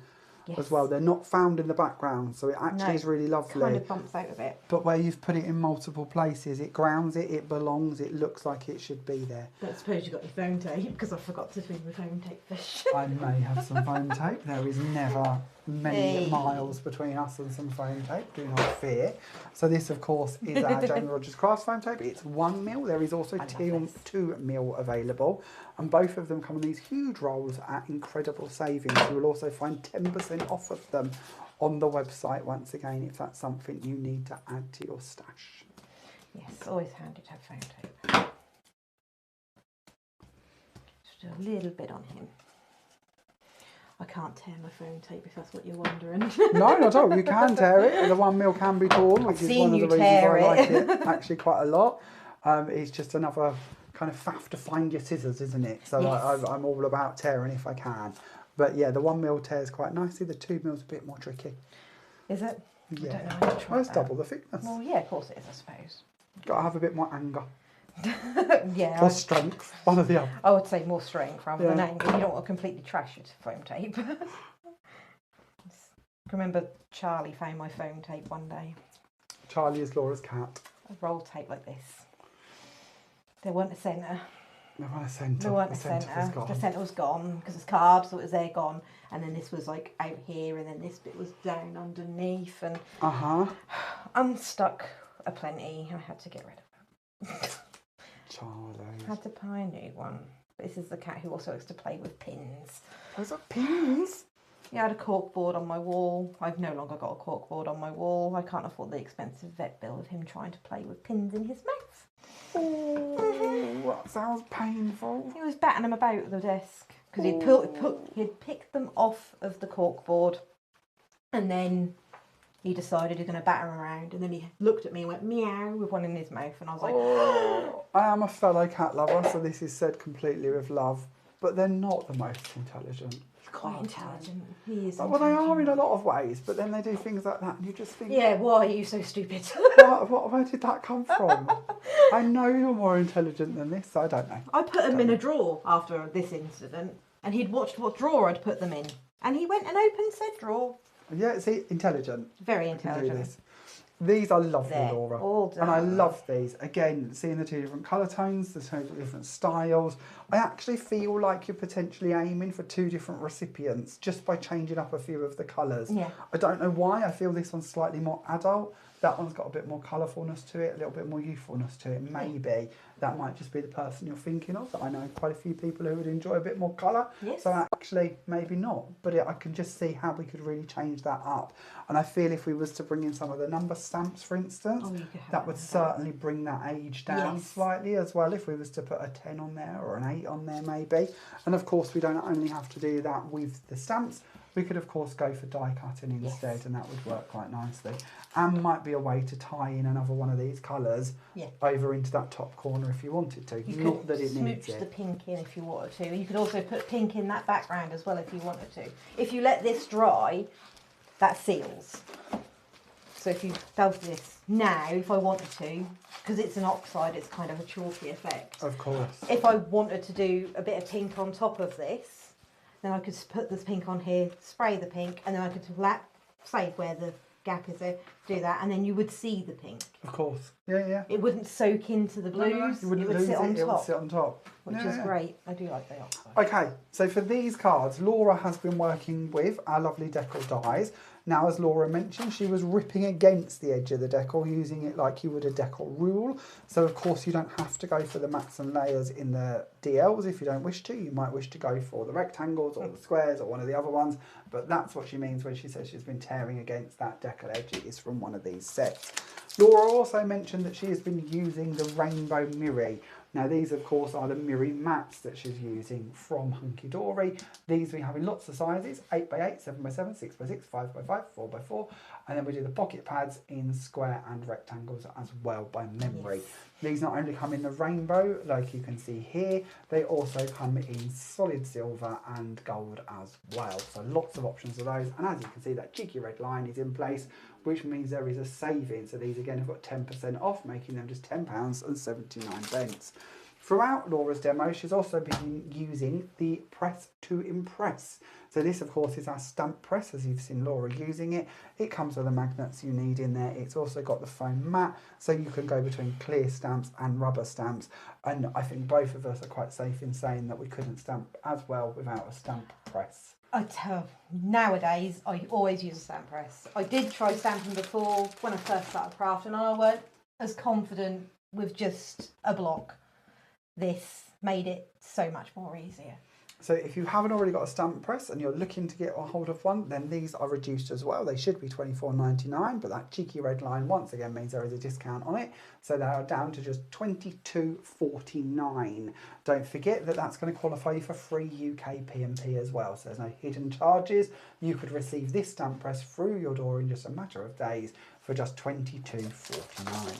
[SPEAKER 1] as well. They're not found in the background, so it actually is really lovely.
[SPEAKER 2] Kind of bumps out a bit.
[SPEAKER 1] But where you've put it in multiple places, it grounds it, it belongs, it looks like it should be there.
[SPEAKER 2] But I suppose you got your phone tape, because I forgot to bring the phone tape fish.
[SPEAKER 1] I may have some phone tape. There is never many miles between us and some phone tape, do not fear. So this, of course, is our Jamie Rogers Crafts phone tape. It's 1mm. There is also 2mm available, and both of them come in these huge rolls at incredible savings. You will also find 10% off of them on the website, once again, if that's something you need to add to your stash.
[SPEAKER 2] Yes, always handy to have phone tape. Just do a little bit on him. I can't tear my phone tape, if that's what you're wondering.
[SPEAKER 1] No, not at all. You can tear it. The 1mm can be torn, which is one of the reasons I like it actually quite a lot. It's just another kind of faff to find your scissors, isn't it? So I'm all about tearing if I can. But yeah, the 1mm tears quite nicely. The 2mm a bit more tricky.
[SPEAKER 2] Is it?
[SPEAKER 1] Yeah.
[SPEAKER 2] I don't know.
[SPEAKER 1] Well, it's double the thickness.
[SPEAKER 2] Well, yeah, of course it is, I suppose.
[SPEAKER 1] Got to have a bit more anger.
[SPEAKER 2] Yeah.
[SPEAKER 1] Or strength, one or the other.
[SPEAKER 2] I would say more strength rather than
[SPEAKER 1] Yeah.
[SPEAKER 2] anger. You don't want to completely trash it, foam tape. I remember Charlie found my foam tape one day.
[SPEAKER 1] Charlie is Laura's cat.
[SPEAKER 2] A roll tape like this. There weren't a centre.
[SPEAKER 1] There weren't a centre.
[SPEAKER 2] There weren't a centre. The centre was gone because it's carved, so it was there gone. And then this was like out here, and then this bit was down underneath, and unstuck aplenty. I had to get rid of it.
[SPEAKER 1] Charlie.
[SPEAKER 2] Had to buy a new one. This is the cat who also likes to play with pins.
[SPEAKER 1] Those are pins?
[SPEAKER 2] Yeah, I had a cork board on my wall. I've no longer got a cork board on my wall. I can't afford the expensive vet bill of him trying to play with pins in his mouth.
[SPEAKER 1] Oh, that sounds painful.
[SPEAKER 2] He was batting them about the desk because he'd picked them off of the cork board, and then he decided he's going to batter them around, and then he looked at me and went meow with one in his mouth, and I was like,
[SPEAKER 1] I am a fellow cat lover, so this is said completely with love, but they're not the most intelligent.
[SPEAKER 2] quite intelligent. He is.
[SPEAKER 1] Well, they are in a lot of ways, but then they do things like that, and you just think,
[SPEAKER 2] yeah, why are you so stupid?
[SPEAKER 1] where did that come from? I know you're more intelligent than this, so I don't know.
[SPEAKER 2] I put him in a drawer after this incident, and he'd watched what drawer I'd put them in, and he went and opened said drawer.
[SPEAKER 1] Yeah, see, intelligent.
[SPEAKER 2] Very
[SPEAKER 1] Can do
[SPEAKER 2] intelligent.
[SPEAKER 1] this. These are lovely,
[SPEAKER 2] They're
[SPEAKER 1] Laura.
[SPEAKER 2] all done.
[SPEAKER 1] And I love these. Again, seeing the two different colour tones, the two different styles. I actually feel like you're potentially aiming for two different recipients just by changing up a few of the colours.
[SPEAKER 2] Yeah.
[SPEAKER 1] I don't know why. I feel this one's slightly more adult. That one's got a bit more colourfulness to it, a little bit more youthfulness to it. Maybe that might just be the person you're thinking of. I know quite a few people who would enjoy a bit more colour.
[SPEAKER 2] Yes.
[SPEAKER 1] So actually, maybe not. But I can just see how we could really change that up. And I feel if we was to bring in some of the number stamps, for instance, that would certainly bring that age down slightly as well. If we was to put a 10 on there or an 8 on there, maybe. And of course, we don't only have to do that with the stamps. We could, of course, go for die cutting instead, and that would work quite nicely. And might be a way to tie in another one of these colours over into that top corner if you wanted to.
[SPEAKER 2] You
[SPEAKER 1] Not
[SPEAKER 2] could
[SPEAKER 1] that it needs
[SPEAKER 2] smooch
[SPEAKER 1] it.
[SPEAKER 2] the pink in if you wanted to. You could also put pink in that background as well if you wanted to. If you let this dry, that seals. So if you felt this now, if I wanted to, because it's an oxide, it's kind of a chalky effect.
[SPEAKER 1] Of course.
[SPEAKER 2] If I wanted to do a bit of pink on top of this, then I could put this pink on here, spray the pink, and then I could say where the gap is there, do that, and then you would see the pink.
[SPEAKER 1] Of course. Yeah, yeah.
[SPEAKER 2] It wouldn't soak into the blues.
[SPEAKER 1] You wouldn't
[SPEAKER 2] it would
[SPEAKER 1] lose
[SPEAKER 2] sit on
[SPEAKER 1] it. It would
[SPEAKER 2] top,
[SPEAKER 1] sit on top.
[SPEAKER 2] which is great. I do like the oxide.
[SPEAKER 1] Okay, so for these cards, Laura has been working with our lovely decal dies. Now, as Laura mentioned, she was ripping against the edge of the decal, using it like you would a decal rule. So, of course, you don't have to go for the mats and layers in the DLs if you don't wish to. You might wish to go for the rectangles or the squares or one of the other ones. But that's what she means when she says she's been tearing against that decal edge. It is from one of these sets. Laura also mentioned that she has been using the Rainbow Miri. Now these of course are the Miri mats that she's using from Hunky Dory. These we have in lots of sizes, 8x8, 7x7, 6x6, 5x5, 4x4, and then we do the pocket pads in square and rectangles as well by memory. Yes. These not only come in the rainbow, like you can see here, they also come in solid silver and gold as well. So lots of options of those, and as you can see that cheeky red line is in place, which means there is a saving. So these again have got 10% off, making them just £10.79. Throughout Laura's demo, she's also been using the Press to Impress. So this, of course, is our stamp press, as you've seen Laura using it. It comes with the magnets you need in there. It's also got the foam mat, so you can go between clear stamps and rubber stamps. And I think both of us are quite safe in saying that we couldn't stamp as well without a stamp press.
[SPEAKER 2] Nowadays, I always use a stamp press. I did try stamping before when I first started crafting, and I weren't as confident with just a block. This made it so much more easier.
[SPEAKER 1] So if you haven't already got a stamp press and you're looking to get a hold of one, then these are reduced as well. They should be £24.99, but that cheeky red line once again means there is a discount on it. So they are down to just £22.49. Don't forget that that's going to qualify you for free UK P&P as well. So there's no hidden charges. You could receive this stamp press through your door in just a matter of days for just £22.49.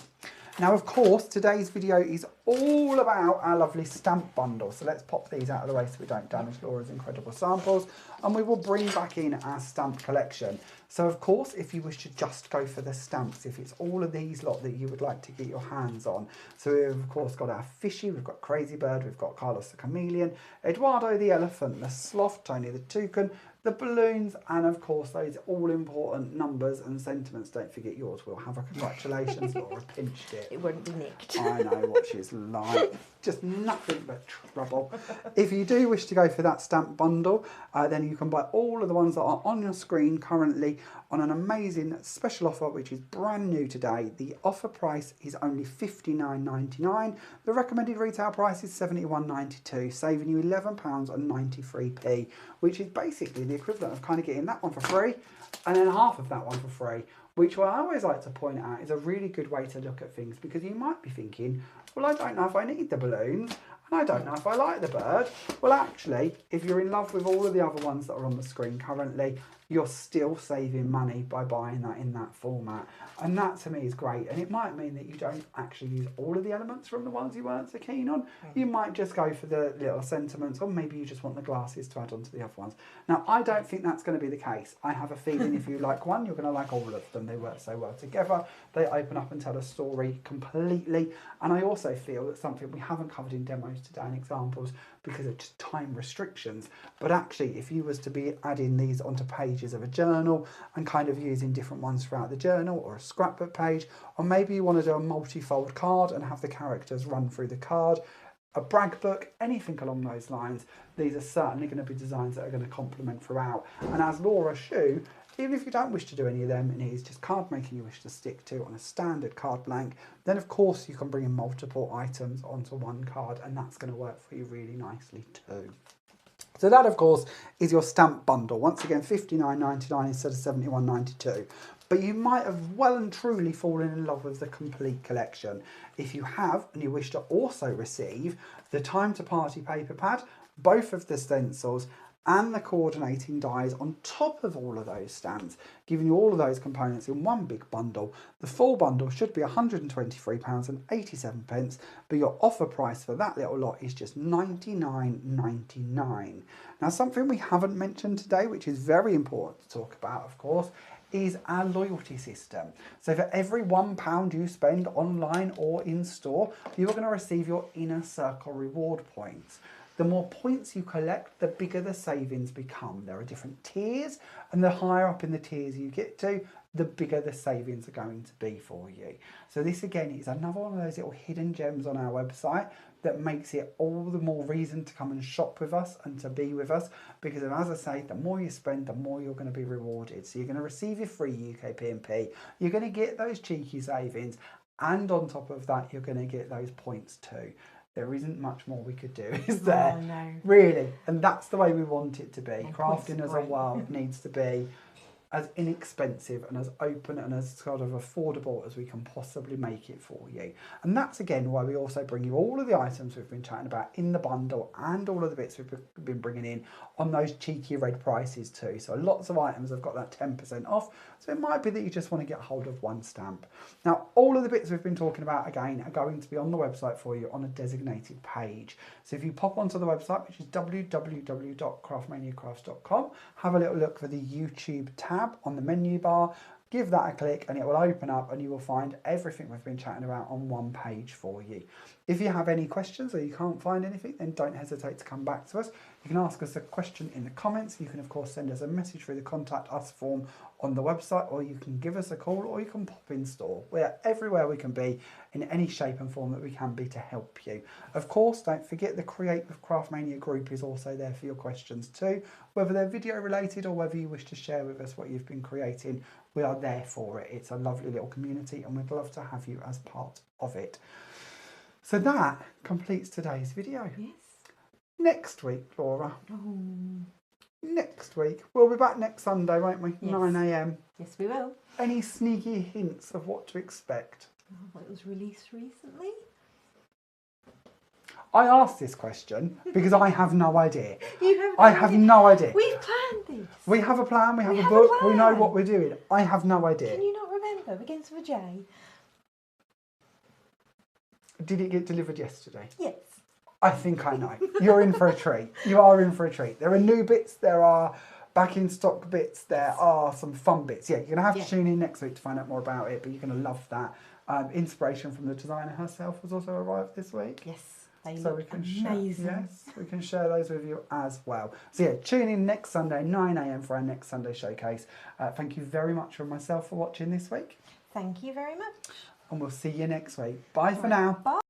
[SPEAKER 1] Now, of course, today's video is all about our lovely stamp bundle. So let's pop these out of the way so we don't damage Laura's incredible samples. And we will bring back in our stamp collection. So of course, if you wish to just go for the stamps, if it's all of these lot that you would like to get your hands on. So we've of course got our Fishy, we've got Crazy Bird, we've got Carlos the Chameleon, Eduardo the Elephant, the Sloth, Tony the Toucan, the balloons, and of course those all important numbers and sentiments. Don't forget yours. We'll have a congratulations. Laura pinched it.
[SPEAKER 2] It won't be nicked.
[SPEAKER 1] I know what she's like. Just nothing but trouble. If you do wish to go for that stamp bundle, then you can buy all of the ones that are on your screen currently on an amazing special offer, which is brand new today. The offer price is only £59.99. The recommended retail price is £71.92, saving you £11.93p, which is basically the equivalent of kind of getting that one for free and then half of that one for free, which I always like to point out is a really good way to look at things, because you might be thinking, well, I don't know if I need the balloons and I don't know if I like the bird. Well, actually, if you're in love with all of the other ones that are on the screen currently, you're still saving money by buying that in that format. And that to me is great. And it might mean that you don't actually use all of the elements from the ones you weren't so keen on. You might just go for the little sentiments, or maybe you just want the glasses to add on to the other ones. Now, I don't think that's going to be the case. I have a feeling if you like one, you're going to like all of them. They work so well together. They open up and tell a story completely. And I also feel that something we haven't covered in demos today and examples because of just time restrictions. But actually, if you was to be adding these onto pages of a journal and kind of using different ones throughout the journal, or a scrapbook page, or maybe you want to do a multi-fold card and have the characters run through the card, a brag book, anything along those lines, these are certainly going to be designs that are going to complement throughout. And as Laura Shue, even if you don't wish to do any of them and it is just card making you wish to stick to on a standard card blank, then of course you can bring in multiple items onto one card, and that's going to work for you really nicely too. So that of course is your stamp bundle. Once again, £59.99 instead of £71.92. But you might have well and truly fallen in love with the complete collection. If you have, and you wish to also receive the Time to Party paper pad, both of the stencils, and the coordinating dies on top of all of those stamps, giving you all of those components in one big bundle. The full bundle should be £123.87, but your offer price for that little lot is just £99.99. Now, something we haven't mentioned today, which is very important to talk about, of course, is our loyalty system. So for every £1 you spend online or in store, you are going to receive your Inner Circle reward points. The more points you collect, the bigger the savings become. There are different tiers, and the higher up in the tiers you get to, the bigger the savings are going to be for you. So this again is another one of those little hidden gems on our website that makes it all the more reason to come and shop with us and to be with us, because as I say, the more you spend, the more you're going to be rewarded. So you're going to receive your free UK P&P, you're going to get those cheeky savings, and on top of that, you're going to get those points too. There isn't much more we could do, is there?
[SPEAKER 2] Oh, no.
[SPEAKER 1] Really. And that's the way we want it to be.
[SPEAKER 2] And
[SPEAKER 1] Crafting as a world needs to be as inexpensive and as open and as sort of affordable as we can possibly make it for you. And that's again why we also bring you all of the items we've been chatting about in the bundle, and all of the bits we've been bringing in on those cheeky red prices too. So lots of items have got that 10% off. So it might be that you just want to get hold of one stamp. Now, all of the bits we've been talking about again are going to be on the website for you on a designated page. So if you pop onto the website, which is www.craftmaniacrafts.com, have a little look for the YouTube tab on the menu bar, give that a click, and it will open up and you will find everything we've been chatting about on one page for you. If you have any questions or you can't find anything, then don't hesitate to come back to us. You can ask us a question in the comments. You can of course send us a message through the contact us form on the website, or you can give us a call, or you can pop in store. We're everywhere we can be in any shape and form that we can be to help you. Of course, don't forget the Create with Craftmania group is also there for your questions too. Whether they're video related or whether you wish to share with us what you've been creating, we are there for it. It's a lovely little community and we'd love to have you as part of it. So that completes today's video.
[SPEAKER 2] Yes.
[SPEAKER 1] Next week, Laura.
[SPEAKER 2] Oh.
[SPEAKER 1] Next week. We'll be back next Sunday, won't we?
[SPEAKER 2] Yes.
[SPEAKER 1] 9 AM.
[SPEAKER 2] Yes, we will.
[SPEAKER 1] Any sneaky hints of what to expect?
[SPEAKER 2] Oh, it was released recently.
[SPEAKER 1] I asked this question because I have no idea.
[SPEAKER 2] You have
[SPEAKER 1] I have no idea.
[SPEAKER 2] We've planned this.
[SPEAKER 1] We have a plan, we have a book, we know what we're doing. I have no idea.
[SPEAKER 2] Can you not remember? Begins with a J.
[SPEAKER 1] Did it get delivered yesterday?
[SPEAKER 2] Yes.
[SPEAKER 1] I think I know. You're in for a treat. You are in for a treat. There are new bits, there are back in stock bits. There are some fun bits. Yeah, you're going to have to
[SPEAKER 2] Yeah.
[SPEAKER 1] tune in next week to find out more about it, but you're going to love that. Inspiration from the designer herself has also arrived this week.
[SPEAKER 2] Yes, they
[SPEAKER 1] So
[SPEAKER 2] look
[SPEAKER 1] we can
[SPEAKER 2] amazing.
[SPEAKER 1] yes, we can share those with you as well. So yeah, tune in next Sunday, 9 a.m. for our next Sunday showcase. Thank you very much from myself for watching this week.
[SPEAKER 2] Thank you very much.
[SPEAKER 1] And we'll see you next week. Bye for
[SPEAKER 2] Right,
[SPEAKER 1] now.
[SPEAKER 2] bye.